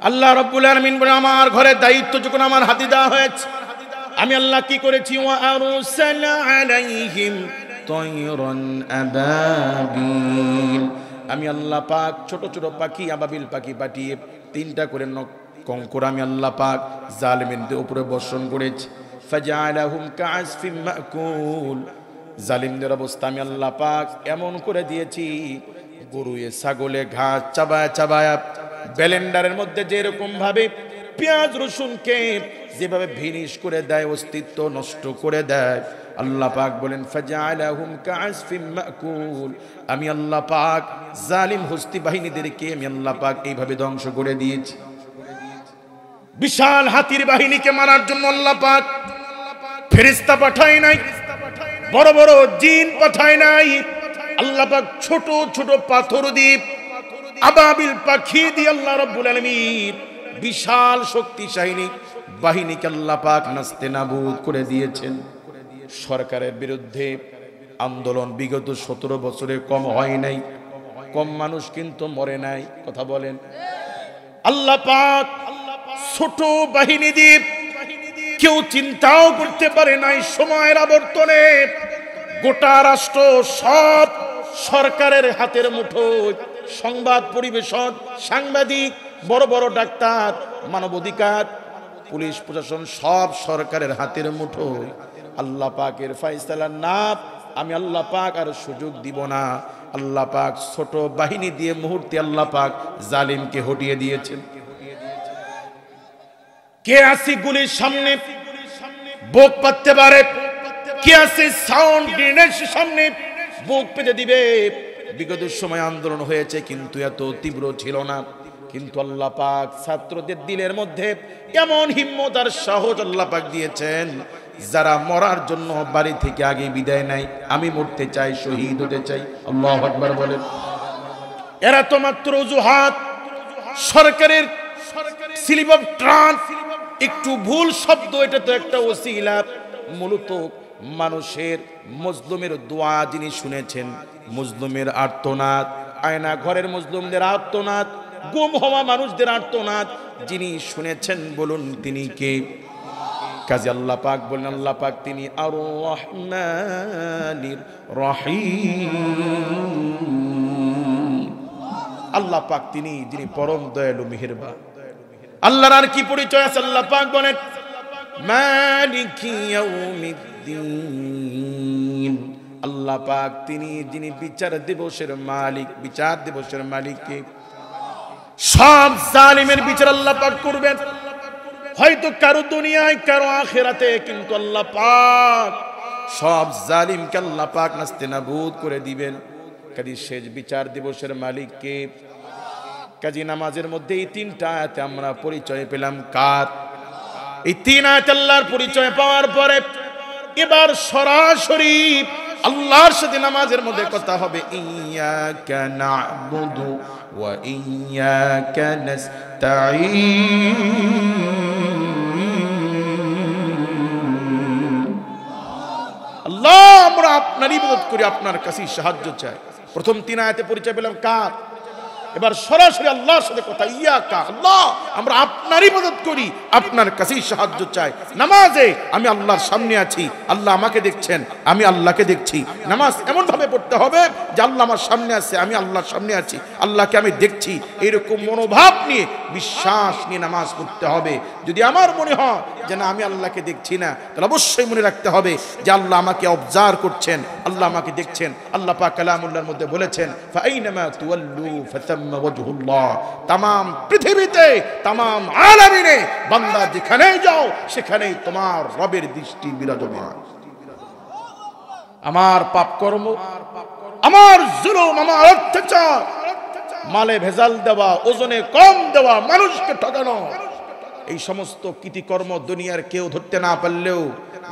আল্লাহ রাব্বুল আলামিন বলে আমার ঘরের দায়িত্ব যখন আমার হাতে দেওয়া হয়েছে, আমি আল্লাহ কি করেছি, ওয়া আরসালা আলাইহিম তায়রান আবাবিল, আমি আল্লাহ পাক ছোট ছোট পাখি আবাবিল পাখি পাঠিয়ে 3টা করে কঙ্কর আমি আল্লাহ পাক জালিমদের উপরে বর্ষণ করেছি। ফাজআলাহুম কাআসফিম মাকুল, জালিমদের অবস্থা আমি আল্লাহ পাক এমন করে দিয়েছি, গরুয়ে ছাগলে ঘাস চাবায়া চাবায়া ব্লেন্ডারের মধ্যে যেরকম ভাবে পেঁয়াজ রসুনকে যেভাবে ভিনিশ করে দেয়, অস্তিত্ব নষ্ট করে দেয়, আল্লাহ পাক বলেন ফাজআলাহুম কাআসফিম মাকুল, আমি আল্লাহ পাক জালিম হস্তি বাহিনীদেরকে আমি আল্লাহ পাক এইভাবে ধ্বংস করে দিয়েছি। বিশাল হাতির বাহিনীকে মারার জন্য আল্লাহ পাক ফেরেশতা পাঠায় নাই, বড় বড় জিন পাঠায় নাই, আল্লাহ পাক ছোট ছোট পাথর দিয়ে আবাবিল পাখি দিয়ে আল্লাহ রাব্বুল আলামিন বিশাল শক্তিশালী বাহিনীকে আল্লাহ পাক নাস্তেনাবুদ করে দিয়েছেন। সরকারের বিরুদ্ধে আন্দোলন বিগত 17 বছরে কম হয় নাই, কম মানুষ কিন্তু মরে নাই, কথা বলেন। আল্লাহ পাক ছোট বাহিনী দিয়ে কেউ চিন্তাও করতে পারে নাই সময়ের আবর্তনে গোটা রাষ্ট্র সব সরকারের হাতের মুঠোয়, সংবাদ পরিবেশক, সাংবাদিক, বড় বড় ডাক্তার, মানবাধিকার, পুলিশ প্রশাসন সব সরকারের হাতের মুঠোয়। আল্লাহ পাকের ফয়সালা না, আমি আল্লাহ পাক আর সুযোগ দিব না। আল্লাহ পাক ছোট বাহিনী দিয়ে মুহূর্তে আল্লাহ পাক জালিমকে হটিয়ে দিয়েছেন। কে আছে গুলির সামনে বুক পাততে পারে, কে আছে সাউন্ড গ্রেনেডের সামনে বুক পেতে দিবে। বিগত সময় আন্দোলন হয়েছে কিন্তু এত তীব্র ছিল না, কিন্তু আল্লাহ পাক ছাত্রদের দিলের মধ্যে এমন হিম্মত আর সাহস আল্লাহ পাক দিয়েছেন, যারা মরার জন্য বাড়ি থেকে আগে বিদায় নাই, আমি মরতে চাই, শহীদ হতে চাই। আল্লাহু আকবার বলেন। এরা তো মাত্র অজুহাত, সরকারের স্লিপ অফ ট্রান্স, একটু ভুল শব্দ, এটা তো একটা ওসিলা। মূলত মানুষের মজলুমের দোয়া যিনি শুনেছেন, মজলুমের আর্তনাদ, আয়না ঘরের মজলুমদের আর্তনাদ, গুম হওয়া মানুষদের আর্তনাদ যিনি শুনেছেন, বলুন তিনি কে? কাজী আল্লাহ পাক বলেন, আল্লাহ পাক তিনি আর রহমানির রহিম, আল্লাহ পাক তিনি যিনি পরম দয়ালু মেহেরবান। আল্লাহর আর কি পরিচয় আছে? আল্লাহ পাক বলেন মালিকি ইয়াউমিদ্দিন, আল্লাহ পাক তিনি যিনি বিচার দিবসের মালিক। বিচার দিবসের মালিককে সব জালিমের বিচার আল্লাহ পাক করবেন, হয়তো কারো দুনিয়ায় কারো আখিরাতে, কিন্তু আল্লাহ পাক সব জালিমকে আল্লাহ পাক নাস্তেনাবুদ করে দিবেন। কাজী শেষ বিচার দিবসের মালিককে। কাজী নামাজের মধ্যে এই 3টা আয়াতে আমরা পরিচয় পেলাম কার? এই 3 আয়াত আল্লাহর পরিচয় পাওয়ার পরে এবার সরাসরি আল্লাহর সাথে নামাজের মধ্যে কথা হবে, ইয়াকা না'বুদু ওয়া ইয়াকা নাস্তাঈন। আল্লাহ আমরা আপনার ইবাদত করি, আপনার কাছে সাহায্য চাই। প্রথম 3 আয়াতে পরিচয় পেলাম কার? এবার সরাসরি আল্লাহর সাথে কথা, ইয়াকা আল্লাহ আমরা আপনার ইবাদত করি, আপনার কাছেই সাহায্য চাই। নামাজে আমি আল্লাহর সামনে আছি, আল্লাহ আমাকে দেখছেন, আমি আল্লাহকে দেখছি। নামাজ এমন ভাবে পড়তে হবে যে আল্লাহ আমার সামনে আছে, আমি আল্লাহর সামনে আছি, আল্লাহকে আমি দেখছি। এরকম মনোভাব নিয়ে, বিশ্বাস নিয়ে নামাজ পড়তে হবে। যদি আমার মনে হয় যে না আমি আল্লাহকে দেখছি না, তাহলে অবশ্যই মনে রাখতে হবে যে আল্লাহ আমাকে অবজার্ভ করছেন, আল্লাহ আমাকে দেখছেন। আল্লাহ পাক কালামুল্লাহর মধ্যে বলেছেন ফাইনামা তুওয়াল্লু ফাতাম্মা ওয়াজহুল্লাহ, তামাম পৃথিবীতে, তামাম আলামিনে বান্দা যেখানেই যাও সেখানেই তোমার রবের দৃষ্টি বিরাজমান। আমার পাপ কর্ম, আমার জুলুম, আমার অত্যাচার, মালে ভেজাল দেওয়া, ওজনে কম দেওয়া, মানুষকে ঠকানো, এই সমস্ত কৃতিকর্ম দুনিয়ার কেউ ধরতে না পারলেও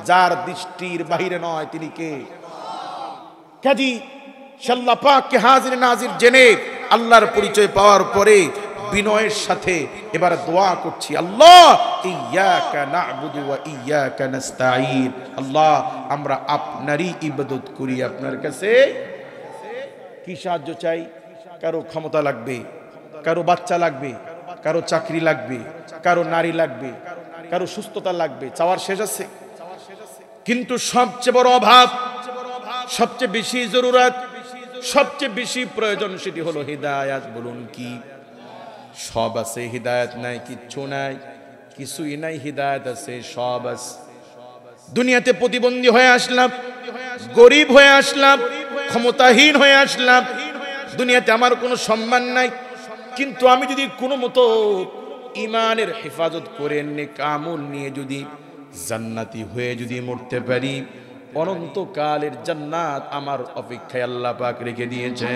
যার দৃষ্টির বাহিরে নয় তিনি কে? কাজী আল্লাহ পাককে হাজির নাজির জেনে আল্লাহর পরিচয় পাওয়ার পরে বিনয়ের সাথে এবার দোয়া করছি, আল্লাহ ইয়াকা না'বুদু ওয়া ইয়াকা নাস্তাঈন, আল্লাহ আমরা আপনারই ইবাদত করি, আপনার কাছে কি সাহায্য চাই? কারো ক্ষমতা লাগবে, কারো বাচ্চা লাগবে, কারো চাকরি লাগবে, কারো নারী লাগবে, কারো সুস্থতা লাগবে, চাওয়ার শেষ আছে। কিন্তু সবচেয়ে বড় অভাব, সবচেয়ে বেশি জরুরত, সবচেয়ে বেশি প্রয়োজন সেটি হলো হিদায়াত। বলুন কি? সব আছে, হিদায়াত নাই, কিচ্ছু নাই, কিছুই নাই, হিদায়াত আছে, সব আছে। দুনিয়াতে প্রতিবন্ধী হয়ে আসলাম, গরিব হয়ে আসলাম, ক্ষমতাহীন হয়ে আসলাম, দুনিয়াতে আমার কোনো সম্মান নাই, কিন্তু আমি যদি কোনো মতো ইমানের হেফাজত করে নেক আমল নিয়ে যদি জান্নাতি হয়ে যদি মরতে পারি, অনন্তকালের জান্নাত আমার অপেক্ষায় আল্লাহ পাক রেখে দিয়েছে।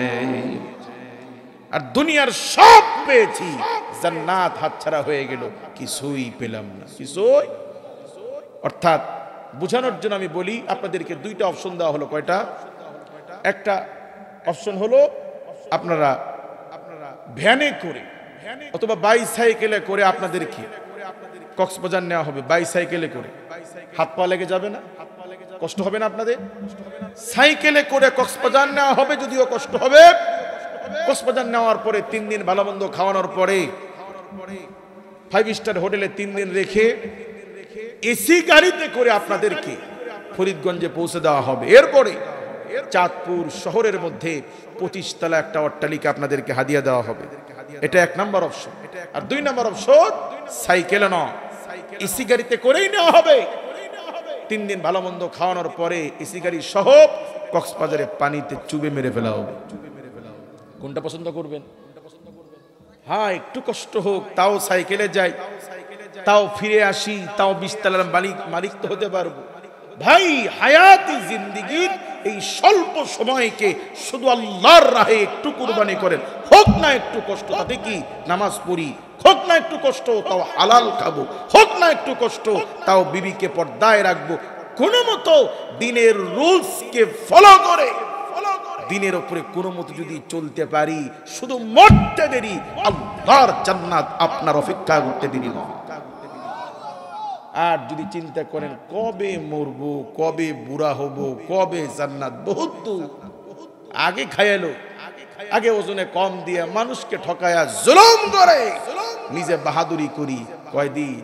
আর দুনিয়ার সব পেয়েছি, জান্নাত হাতছাড়া হয়ে গেল, কিছুই পেলাম না, কিছুই। অর্থাৎ বোঝানোর জন্য আমি বলি, আপনাদেরকে দুইটা অপশন দেওয়া হলো। কয়টা? একটা অপশন হলো আপনারা ভ্যানে করে অথবা বাইসাইকেলে করে আপনাদেরকে কক্সবাজার নেওয়া হবে, বাইসাইকেলে করে। হাত পা লেগে যাবে না? কষ্ট হবে না আপনাদের? সাইকেলে করে কক্সবাজার নেওয়া হবে, যদিও কষ্ট হবে। কক্সবাজার নেওয়ার পরে 3 দিন ভালো মন্দ খাওয়ানোর পরে 5 স্টার হোটেলে 3 দিন রেখে এসি গাড়িতে করে আপনাদেরকে ফরিদগঞ্জে পৌঁছে দেওয়া হবে। এরপরে চাঁদপুর শহরের মধ্যে 25 তলা একটা অট্টালিকা আপনাদেরকে হাদিয়া দেওয়া হবে। এটা 1 নম্বর অপশন। আর 2 নম্বর অপশন, সাইকেলে নয়, এসি গাড়িতে করেই নেওয়া হবে। 3 দিন ভালো মন্দ খাওয়ানোর পরে এসি গাড়ি সহ কক্সবাজারে পানিতে চুবে মেরে ফেলা হবে। কোনটা পছন্দ করবেন? হ্যাঁ, একটু কষ্ট হোক, তাও সাইকেলে যাই, তাও ফিরে আসি, তাও 20 তলার মালিক তো হতে পারবো। ভাই, হায়াতি জিন্দেগির এই স্বল্প সময়কে শুধু আল্লাহর রাহে একটু কুরবানি করেন। হোক না একটু কষ্ট, তাতে কি? নামাজ পড়ি, হোক না একটু কষ্ট, তাও হালাল খাবো, হোক না একটু কষ্ট, তাও বিবিকে পর্দায় রাখবো। কোনো মতো দিনের রুলসকে ফলো করে দিনের উপরে কোনো মতো যদি চলতে পারি, শুধু মরতে দেরি, আল্লাহর জান্নাত আপনার অপেক্ষা করতে দেরি না। আর যদি চিন্তা করেন কবে মরবো, কবে বুড়া হব, কবে জান্নাত, বহুত দূর। আগে খায়ালো, আগে ওজনে কম দিয়ে মানুষকে ঠকায়া জুলুম করে নিজে বাহাদুরি করি, কয়দিন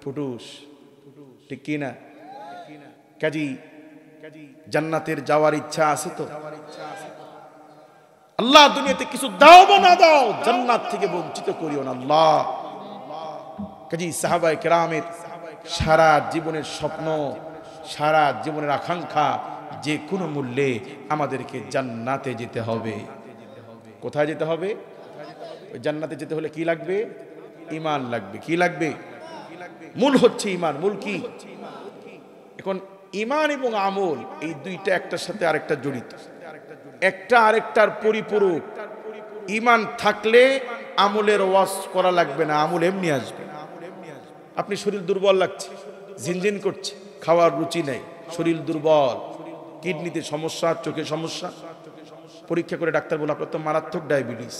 ফুটুস, ঠিক কিনা? কাজী জান্নাতের যাওয়ার ইচ্ছা আছে তো? আল্লাহ দুনিয়াতে কিছু দাও বা না দাও, জান্নাত থেকে বঞ্চিত করিও না আল্লাহ। কাজী সাহাবায়ে কেরামের সারা জীবনের স্বপ্ন, সারা জীবনের আকাঙ্ক্ষা, যে কোনো মূল্যে আমাদেরকে জান্নাতে যেতে হবে। কোথায় যেতে হবে? ওই জান্নাতে যেতে হলে কি লাগবে? ঈমান লাগবে। কি লাগবে? মূল হচ্ছে ঈমান। মূল কি? এখন ঈমান এবং আমল এই দুইটা একটার সাথে আরেকটা জড়িত, একটা আরেকটার পরিপূরক। ঈমান থাকলে আমলের ওয়াজ করা লাগবে না, আমল এমনি আসবে। আপনি শরীর দুর্বল লাগছে, ঝিনঝিন করছে, খাওয়ার রুচি নেই, শরীর দুর্বল, কিডনিতে সমস্যা, চোখে সমস্যা, পরীক্ষা করে ডাক্তার বলে আপনার তো মারাত্মক ডায়াবেটিস।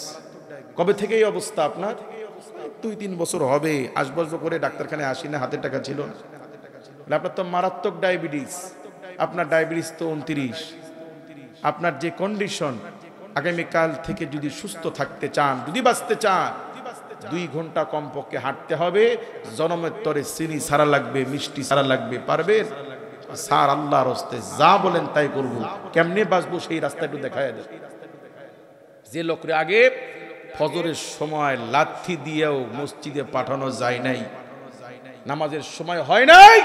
কবে থেকে এই অবস্থা আপনার? 2-3 বছর হবে। আসবো করে ডাক্তারখানায় আসি না, হাতে টাকা ছিল না। আপনার তো মারাত্মক ডায়াবেটিস, আপনার ডায়াবেটিস তো 29। আপনার যে কন্ডিশন, আগামীকাল থেকে যদি সুস্থ থাকতে চান, যদি বাঁচতে চান, 2 ঘন্টা কমপক্ষে হাঁটতে হবে। জনমের তরে চিনি সারা লাগবে, মিষ্টি সারা লাগবে। পারবেন? স্যার আল্লাহর হস্তে যা বলেন তাই করব। কেমনে বাঁচবো সেই রাস্তা একটু দেখায় দেন। যে লোকরে আগে ফজরের সময় লাথি দিয়েও মসজিদে পাঠানো যায় নাই, নামাজের সময় হয় নাই,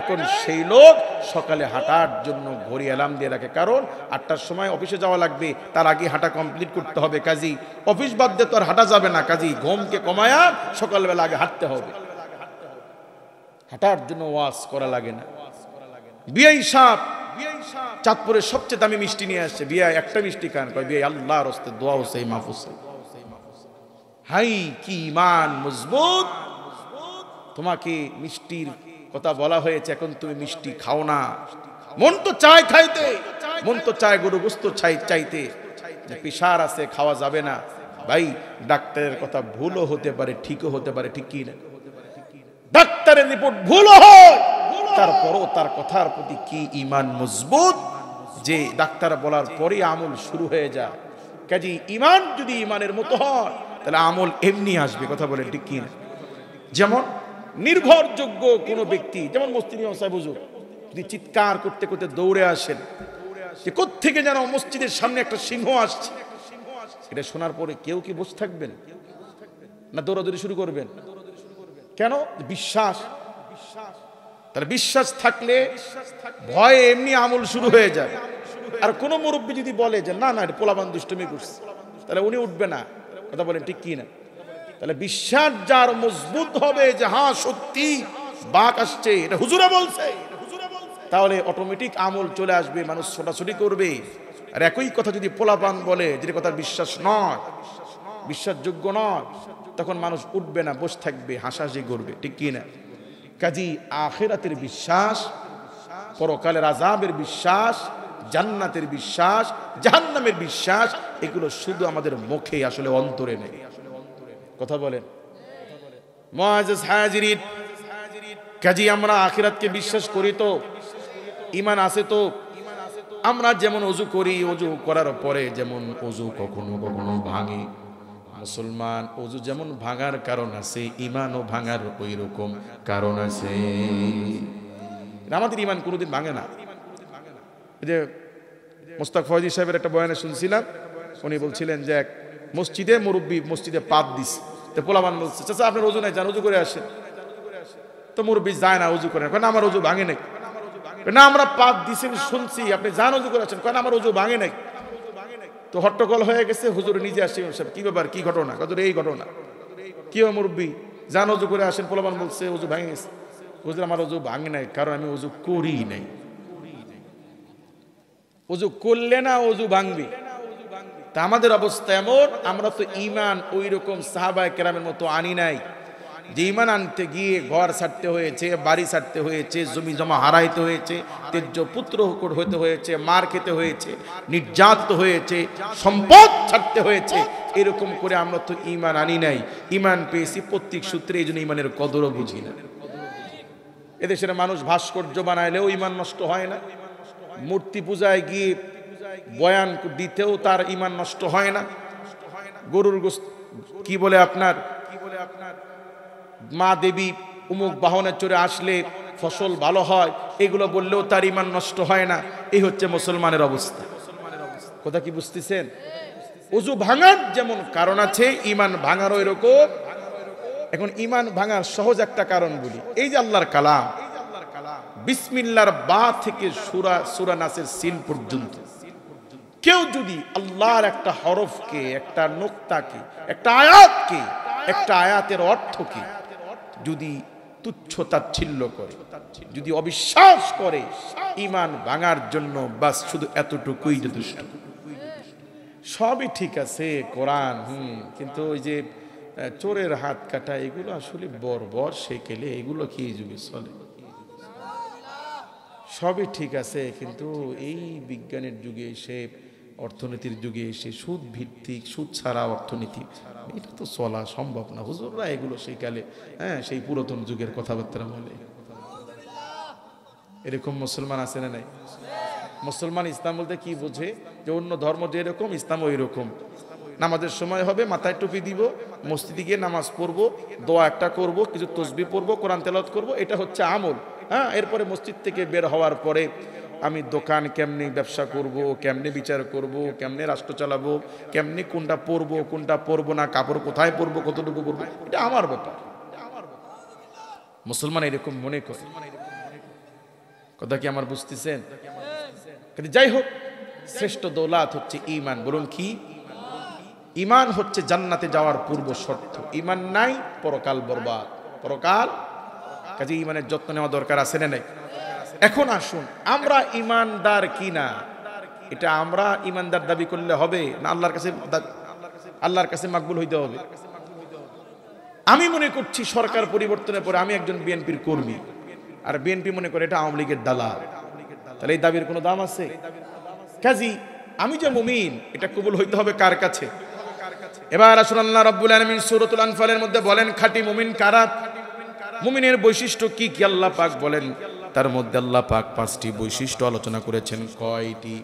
এখন সেই লোক সকালে হাঁটার জন্য ঘড়ি অ্যালার্ম দিয়ে রাখে। কারণ 8টার সময় অফিসে যাওয়া লাগবে, তার আগে হাঁটা কমপ্লিট করতে হবে। কাজী অফিস বাদ দিয়ে তো আর হাঁটা যাবে না, কাজী ঘুমকে কমায়া সকালবেলা আগে হাঁটতে হবে। হাঁটার জন্য ওয়াজ করা লাগে না। বিআই সাহেব চাঁদপুরের সবচেয়ে দামি মিষ্টি নিয়ে আসছে। বিআই একটা মিষ্টি খান, কয় বিআই আল্লাহর হস্তে দোয়া হোসেন মাহফুজ। হাই কি ঈমান মজবুত! তোমাকে মিষ্টির কথা বলা হয়েছে, এখন তুমি মিষ্টি খাও না। মন তো চায় খাইতে, মন তো চায় গরু গোস্ত চাইতে, প্রেসার আছে, খাওয়া যাবে না। ভাই, ডাক্তারের কথা ভুলও হতে পারে, ঠিকও হতে পারে, ঠিক কি না? ডাক্তারের রিপোর্ট ভুলও হয়, তারপরও তার কথার প্রতি কি ঈমান মজবুত যে ডাক্তার বলার পরে আমল শুরু হয়ে যায়। কাজী ঈমান যদি ঈমানের মতো হয়, তাহলে আমল এমনি আসবে। কথা বলেন ঠিক কি না? যেমন নির্ভরযোগ্য কোনো ব্যক্তি, যেমন মসজিদ সাহেব হুজুর যদি চিৎকার করতে করতে দৌড়ে আসেন যে কোত্থেকে যেন মসজিদের সামনে একটা সিংহ আসছে, এটা শোনার পরে কেউ কি বসে থাকবেন না দৌড়াদৌড়ি শুরু করবেন? কেন? বিশ্বাস। তাহলে বিশ্বাস থাকলে ভয়ে এমনি আমল শুরু হয়ে যায়। আর কোন মুরব্বী যদি বলে যে না না এটা পোলাপান দুষ্টুমি করছে, তাহলে উনি উঠবে না। কথা বলেন ঠিক কি না? তাহলে বিশ্বাস যার মজবুত হবে যে হ্যাঁ সত্যি বাঘ আসছে, এটা হুজুরা বলছে, তাহলে অটোমেটিক আমল চলে আসবে, মানুষ ছোটাছুটি করবে। আর একই কথা যদি পোলাপান বলে যেটা কথা বিশ্বাস নয়, বিশ্বাসযোগ্য নয়, তখন মানুষ উঠবে না, বসে থাকবে, হাসাহাসি করবে। ঠিক কি না? কাজী আখিরাতের বিশ্বাস, পরকালের আযাবের বিশ্বাস, জান্নাতের বিশ্বাস, জাহান্নামের বিশ্বাস, এগুলো শুধু আমাদের মুখে, আসলে অন্তরে নেই। কথা বলেন মুআজ্জাজ হাজিরিন, কাজী আমরা আখিরাতকে বিশ্বাস করি তো, ঈমান আছে তো। আমরা যেমন ওযু করি, ওযু করার পরে যেমন ওযু কখনো কখনো ভাঙে, মুসলমান ওযু যেমন ভাঙার কারণ আছে, ঈমানও ভাঙার ওই রকম কারণ আছে। আমাদের ঈমান কোনোদিন ভাঙে না। যে মোস্তাক ফয়জি সাহেবের একটা বয়ানে শুনছিলাম, উনি বলছিলেন যে এক মসজিদে মুরব্বী মসজিদে পাত দিছে, তো পোলাপান বলছে চাচা আপনার ওযু নাই, যান ওযু করে আসেন। তো মুরব্বী যায় না, ওযু করে না, আমার ওযু ভাঙে নাই। না আমরা পাত দিছি শুনছি, আপনি যান ওযু করে আসেন। কেন? আমার ওযু ভাঙে নাই। তো হট্টগোল হয়ে গেছে, হুজুর নিজে আসছে, কি ব্যাপার, কি ঘটনা? হুজুর এই ঘটনা। কি হয় মুরব্বী? যান ওযু করে আসেন। পোলাপান বলছে ওযু ভাঙে গেছে। হুজুর আমার ওযু ভাঙে নাই, কারণ আমি ওযু করি নাই। ওযু করলে না ওযু ভাঙবে। তা আমাদের অবস্থা এমন, আমরা তো ঈমান ওই রকম সাহাবায়ে কেরামের মতো আনি নাই, যে ঈমান আনতে গিয়ে ঘর ছাড়তে হয়েছে, বাড়ি ছাড়তে হয়েছে, জমি জমা হারাইতে হয়েছে, তেজ্য পুত্র হতে হয়েছে, মার খেতে হয়েছে, নির্যাতিত হয়েছে, সম্পদ ছাড়তে হয়েছে। এরকম করে আমরা তো ঈমান আনি নাই। ঈমান পেয়েছি প্রত্যেক সূত্রে, এই জন্য ঈমানের কদরও বুঝি না। এদেশের মানুষ ভাস্কর্য বানাইলেও ঈমান নষ্ট হয় না, মূর্তি পূজায় গিয়ে বয়ান দিতেও তার ঈমান নষ্ট হয় না, গরুর গোশত কি বলে আপনার মা দেবী উমুক বাহনে চড়ে আসলে ফসল ভালো হয়, এগুলো বললেও তার ঈমান নষ্ট হয় না। এই হচ্ছে মুসলমানের অবস্থা। কথা কি বুঝতেছেন? ওযু ভাঙার যেমন কারণ আছে, ঈমান ভাঙারও এরকম। এখন ঈমান ভাঙার সহজ একটা কারণ বলি। এই যে আল্লাহর কালাম, বিসমিল্লাহর বা থেকে সূরা নাসের সিন পর্যন্ত, কেউ যদি আল্লাহর একটা হরফকে, একটা নোক্তাকে, একটা আয়াতকে, একটা আয়াতের অর্থকে যদি তুচ্ছ তাচ্ছিল্য করে, যদি অবিশ্বাস করে, ঈমান ভাঙার জন্য বাস শুধু এতটুকুই যথেষ্ট। সবই ঠিক আছে কোরআন, কিন্তু ওই যে চোরের হাত কাটা, এগুলো আসলে বর্বর সেকেলে, এগুলো কি এই যুগে চলে? সবই ঠিক আছে, কিন্তু এই বিজ্ঞানের যুগে এসে, অর্থনীতির যুগে এসে সুদ ভিত্তিক, সুদ ছাড়া অর্থনীতি, এটা তো চলা সম্ভব না। হুজুররা এগুলো সেই কালে, সেই পুরাতন যুগের কথাবার্তা বলে। এরকম মুসলমান আছে না নাই? মুসলমান ইসলাম বলতে কি বোঝে? যে অন্য ধর্ম যেরকম ইসলাম ওই রকম। নামাজের সময় হবে, মাথায় টুপি দিব, মসজিদে গিয়ে নামাজ পড়বো, দোয়া একটা করব, কিছু তসবিহ পড়বো, কোরআন তেলাওয়াত করব, এটা হচ্ছে আমল। এরপরে মসজিদ থেকে বের হওয়ার পরে আমি দোকান কেমনে ব্যবসা করব, কেমনে বিচার করব, কেমনে রাষ্ট্র চালাবো, কেমনে কোনটা পরবো কোনটা পরবো না, কাপড় কোথায় পরবো, কতটুকু পরবো, এটা আমার ব্যাপার। মুসলমান এরকম মনে করে। কথা কি আমার বুঝতেছেন? যাই হোক, শ্রেষ্ঠ দৌলত হচ্ছে ঈমান। বলুন কি? ঈমান হচ্ছে জান্নাতে যাওয়ার পূর্ব শর্ত। ঈমান নাই, পরকাল বরবাদ, পরকাল। কাজে ঈমানের যত্ন নেওয়া দরকার আছে না নাই? এখন আসুন, আমরা ঈমানদার কিনা, এটা আমরা ঈমানদার দাবি করলে হবে না আল্লাহর কাছে মাকবুল হইতে হবে? আমি মনে করছি সরকার পরিবর্তনের পরে আমি একজন বিএনপির কর্মী, আর বিএনপি মনে করে এটা আওয়ামী লীগের দালাল, তাহলে এই দাবির কোনো দাম আছে? কাজী আমি যে মুমিন, এটা কবুল হইতে হবে কার কাছে? এবার আসুন, আল্লাহ রাব্বুল আলামিন সূরাতুল আনফালের মধ্যে বলেন খাঁটি মুমিন কারা, মুমিনের বৈশিষ্ট্য কি কি আল্লাহ পাক বলেন। তার মধ্যে আল্লাহ পাক 5টি বৈশিষ্ট্য আলোচনা করেছেন। কয়টি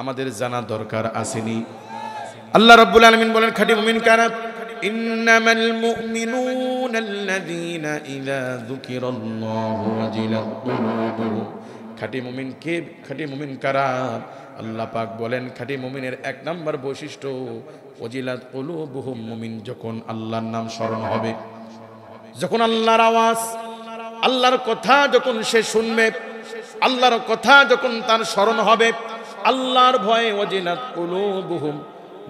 আমাদের জানা দরকার আসেনি? আল্লাহ রাব্বুল আলামিন বলেন খাঁটি মুমিন কারা। ইন্নামাল মুমিনুনাল্লাযীনা ইযা যুকিরাল্লাহু ওয়াজিলাত কুলুবুহুম। খাঁটি মুমিন কে? খাঁটি মুমিন কারা? আল্লাহ পাক বলেন খাঁটি মুমিনের এক নাম্বার বৈশিষ্ট্য ওয়াজিলাত কুলুবুহুম, মুমিন যখন আল্লাহর নাম স্মরণ হবে, যখন আল্লাহর আওয়াজ, আল্লাহর কথা যখন সে শুনবে, আল্লাহর কথা যখন তার স্মরণ হবে, আল্লাহর ভয়ে ওয়াজিলাত কুলুবুহুম,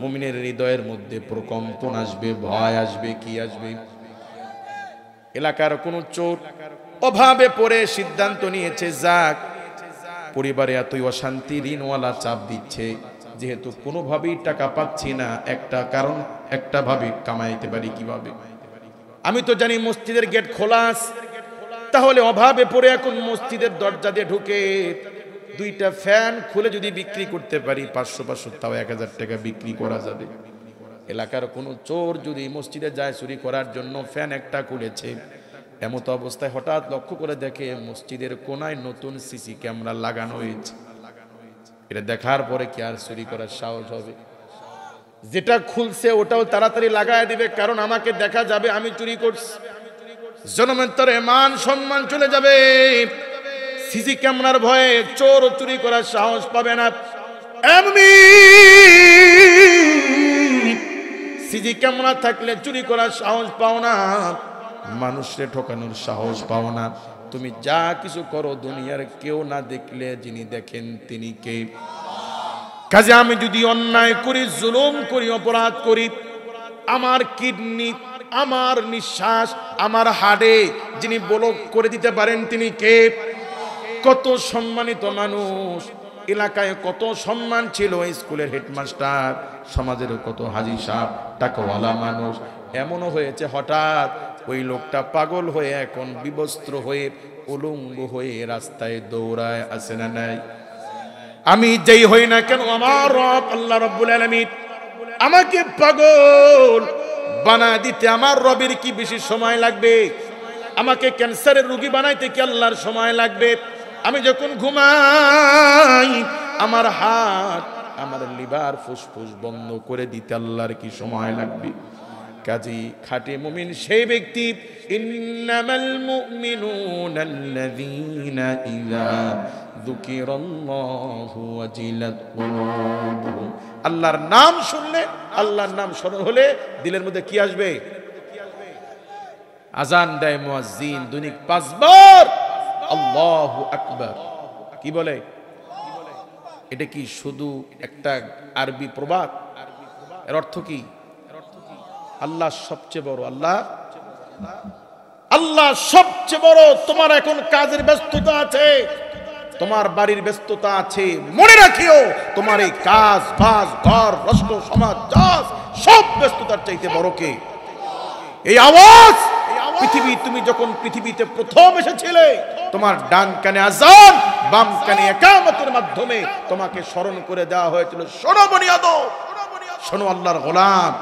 মুমিনের হৃদয়ের মধ্যে প্রকম্পন আসবে, ভয় আসবে। কি আসবে? এলাকার কোনো চোর অভাবে পড়ে সিদ্ধান্ত নিয়েছে, যাক পরিবারে এতই অশান্তি, ঋণওয়ালা চাপ দিচ্ছে, যেহেতু কোনোভাবেই টাকা পাচ্ছি না, একটা কারণ একটা ভাবে কামাইতে পারি কিভাবে? আমি তো জানি মসজিদের গেট খোলা আছে, তাহলে অভাবে পড়ে এখন মসজিদের দরজা দিয়ে ঢুকে দুইটা ফ্যান খুলে যদি বিক্রি করতে পারি 500 তাও 1000 টাকা বিক্রি করা যাবে। এলাকার কোনো চোর যদি মসজিদে যায় চুরি করার জন্য, ফ্যান একটা খুলেছে, এমত অবস্থায় হঠাৎ লক্ষ্য করে দেখে মসজিদের কোনায় নতুন সিসি ক্যামেরা লাগানো হয়েছে। এটা দেখার পরে কি আর চুরি করার সাহস হবে? যেটা খুলছে ওটাও তাড়াতাড়ি লাগায় দিবে, কারণ আমাকে দেখা যাবে আমি চুরি করছি, জনমের মান সম্মান চলে যাবে। সিসি ক্যামেরার ভয়ে চোর চুরি করার সাহস পাবে না। এমনি সিসি ক্যামেরা থাকলে চুরি করার সাহস পাও না, মানুষকে ঠকানোর সাহস পাও না। তুমি যা কিছু করো দুনিয়ার কেউ না দেখলে যিনি দেখেন তিনি কে? কাজে আমি যদি অন্যায় করি, জুলুম করি, অপরাধ করি, আমার কিডনি, আমার নিঃশ্বাস, আমার হাড়ে যিনি ব্লক করে দিতে পারেন তিনি কে? কত সম্মানিত মানুষ, এলাকায় কত সম্মান ছিল, স্কুলের হেডমাস্টার, সমাজের কত হাজি সাহেব, টাকাওয়ালা মানুষ, এমনও হয়েছে হঠাৎ ওই লোকটা পাগল হয়ে এখন বিবস্ত্র হয়ে উলঙ্গ হয়ে রাস্তায় দৌড়ায়, আছে না নাই? আমি যেই হই না কেন, আমার রব আল্লাহ রাব্বুল আলামিন আমাকে পাগল বানায় দিতে আমার রবের কি বেশি সময় লাগবে? আমাকে ক্যান্সারের রোগী বানাইতে কি আল্লাহর সময় লাগবে? আমি যখন ঘুমাই আমার হাত, আমার লিভার, ফুসফুস বন্ধ করে দিতে আল্লাহর কি সময় লাগবে? কাজী খাঁটি মুমিন সেই ব্যক্তি, ইন্নামাল মুমিনুনাল্লাযীনা ইযা যুকিরাল্লাহু ওয়াজিলাত কুলুবুহুম। আল্লাহর নাম শুনলে, আল্লাহর নাম স্মরণ হলে দিলের মধ্যে কি আসবে? আজান দেয় মুয়াজ্জিন দৈনিক 5 বার আল্লাহু আকবার। কি বলে? এটা কি শুধু একটা আরবি প্রবাদ? এর অর্থ কি? আল্লাহ সবচেয়ে বড়, আল্লাহ আল্লাহ সবচেয়ে বড়। তোমার এখন কাজের ব্যস্ততা আছে, তোমার বাড়ির ব্যস্ততা আছে, মনে রাখিও তোমার এই কাজ বাজ, ঘর, রাষ্ট্র, সমাজ, সব ব্যস্ততার চাইতে বড় কে? এই আওয়াজ পৃথিবী, তুমি যখন পৃথিবীতে প্রথম এসেছিলে তোমার ডান কানে আযান, বাম কানে ইকামতের মাধ্যমে তোমাকে স্মরণ করে দেওয়া হয়েছিল, শোনো বনি আদম, শোনো আল্লাহর গোলাম,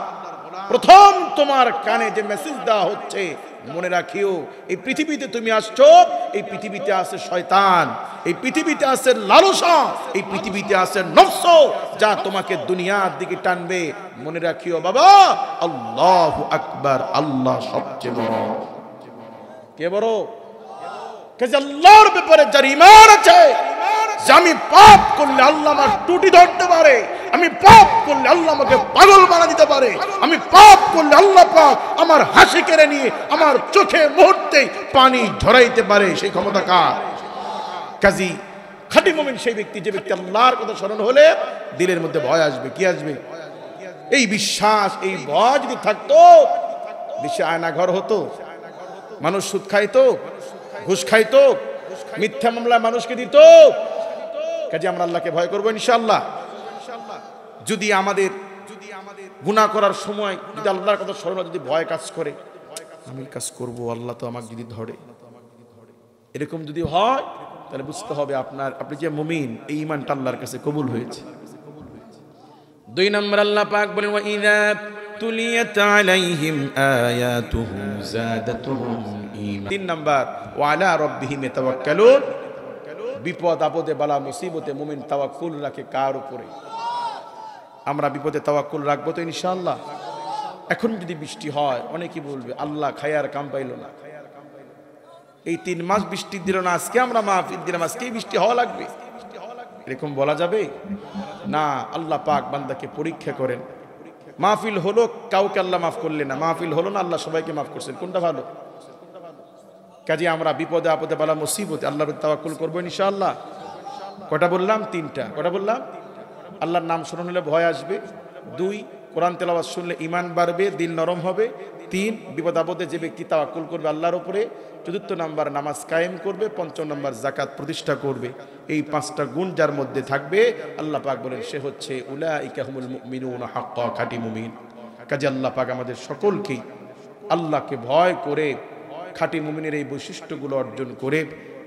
প্রথম তোমার কানে যে মেসেজ দেওয়া হচ্ছে, মনে রাখিও এই পৃথিবীতে তুমি আসছো, এই পৃথিবীতে আছে শয়তান, এই পৃথিবীতে আছে লালসা, এই পৃথিবীতে আছে নফস, যা তোমাকে দুনিয়ার দিকে টানবে। মনে রাখিও বাবা, আল্লাহু আকবার, আল্লাহ সবচেয়ে বড়। কে বড়? কাজে আল্লাহর ব্যাপারে যার ঈমান আছে, যে আমি পাপ করলে আল্লাহ আমার টুটি ধরতে পারে, আমি পাপ করলে আল্লাহ আমাকে পাগল বানা দিতে পারে, আমি পাপ করলে আল্লাহ পাক আমার হাসি কেড়ে নিয়ে আমার চোখে মুহূর্তে পানি ঝরাইতে পারে, সেই ক্ষমতা কার? কাজী খাঁটি মুমিন সেই ব্যক্তি, যে ব্যক্তি আল্লাহর কথা স্মরণ হলে দিলের মধ্যে ভয় আসবে। কি আসবে? এই বিশ্বাস, এই ভয় যদি থাকতো, দেশে আয়না ঘর হতো, মানুষ সুদ খাইতো, ঘুষ খাইতো, মিথ্যা মামলা মানুষকে দিত। কাজে আমরা আল্লাহকে ভয় করবো ইনশাআল্লাহ। যদি আমাদের গুনাহ করার সময় যদি আল্লাহর কথা স্মরণ, যদি ভয় কাজ করে, আমি কাজ করব, আল্লাহ তো আমাকে যদি ধরে, এরকম যদি হয়, তাহলে বুঝতে হবে আপনি যে মুমিন, এই ঈমানটা আল্লাহর কাছে কবুল হয়েছে। 2 নম্বর আল্লাহ পাক বলেন, ওয়া ইযা তুলিয়াত আলাইহিম আয়াতুহু যাদাতুহুম ঈমান। 3 নম্বর, ওয়া আলা রাব্বিহিম ইয়াতাওয়াক্কালুন। বিপদ আপদে, বালা মুসিবতে মুমিন তাওয়াক্কুল রাখে কার উপরে? আমরা বিপদে তাওয়াক্কুল রাখবো তো ইনশাআল্লাহ? এখন যদি বৃষ্টি হয় অনেকেই বলবে আল্লাহ খায়ার কাম পাইল না, এই 3 মাস বৃষ্টি দিল না, আজকে আমরা মাহফিল দিলাম, আজকেই বৃষ্টি হওয়া লাগবে, এরকম বলা যাবে না। আল্লাহ পাক বান্দাকে পরীক্ষা করেন। মাহফিল হলো, কাউকে আল্লাহ মাফ করলেন না, মাহফিল হলো না, আল্লাহ সবাইকে মাফ করছেন, কোনটা ভালো? কাজে আমরা বিপদে আপদে বালা মুসিবতে আল্লাহর তাওয়াক্কুল করবো ইনশাআল্লাহ। কটা বললাম? 3টা। কটা বললাম? আল্লাহর নাম স্মরণ হলে ভয় আসবে, 2 কোরআন তেলাওয়াত শুনলে ঈমান বাড়বে, দিল নরম হবে, 3 বিপদ আপদে যে ব্যক্তি তাওয়াক্কুল করবে আল্লাহর উপরে, 4 নাম্বার নামাজ কায়েম করবে, 5 নাম্বার যাকাত প্রতিষ্ঠা করবে। এই 5টা গুণ যার মধ্যে থাকবে আল্লাহ পাক বলেন সে হচ্ছে উলাইকা হুমুল মুমিনুনা হাক্কা, খাঁটি মুমিন। কাজে আল্লাহ পাক আমাদের সকলকেই আল্লাহকে ভয় করে খাঁটি মুমিনের এই বৈশিষ্ট্যগুলো অর্জন করে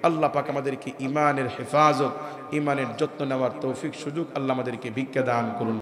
আল্লাহ পাক আমাদেরকে ঈমানের হেফাজত, ঈমানের যত্ন নেওয়ার তৌফিক সুযোগ আল্লাহ আমাদেরকে ভিক্ষা দান করুন।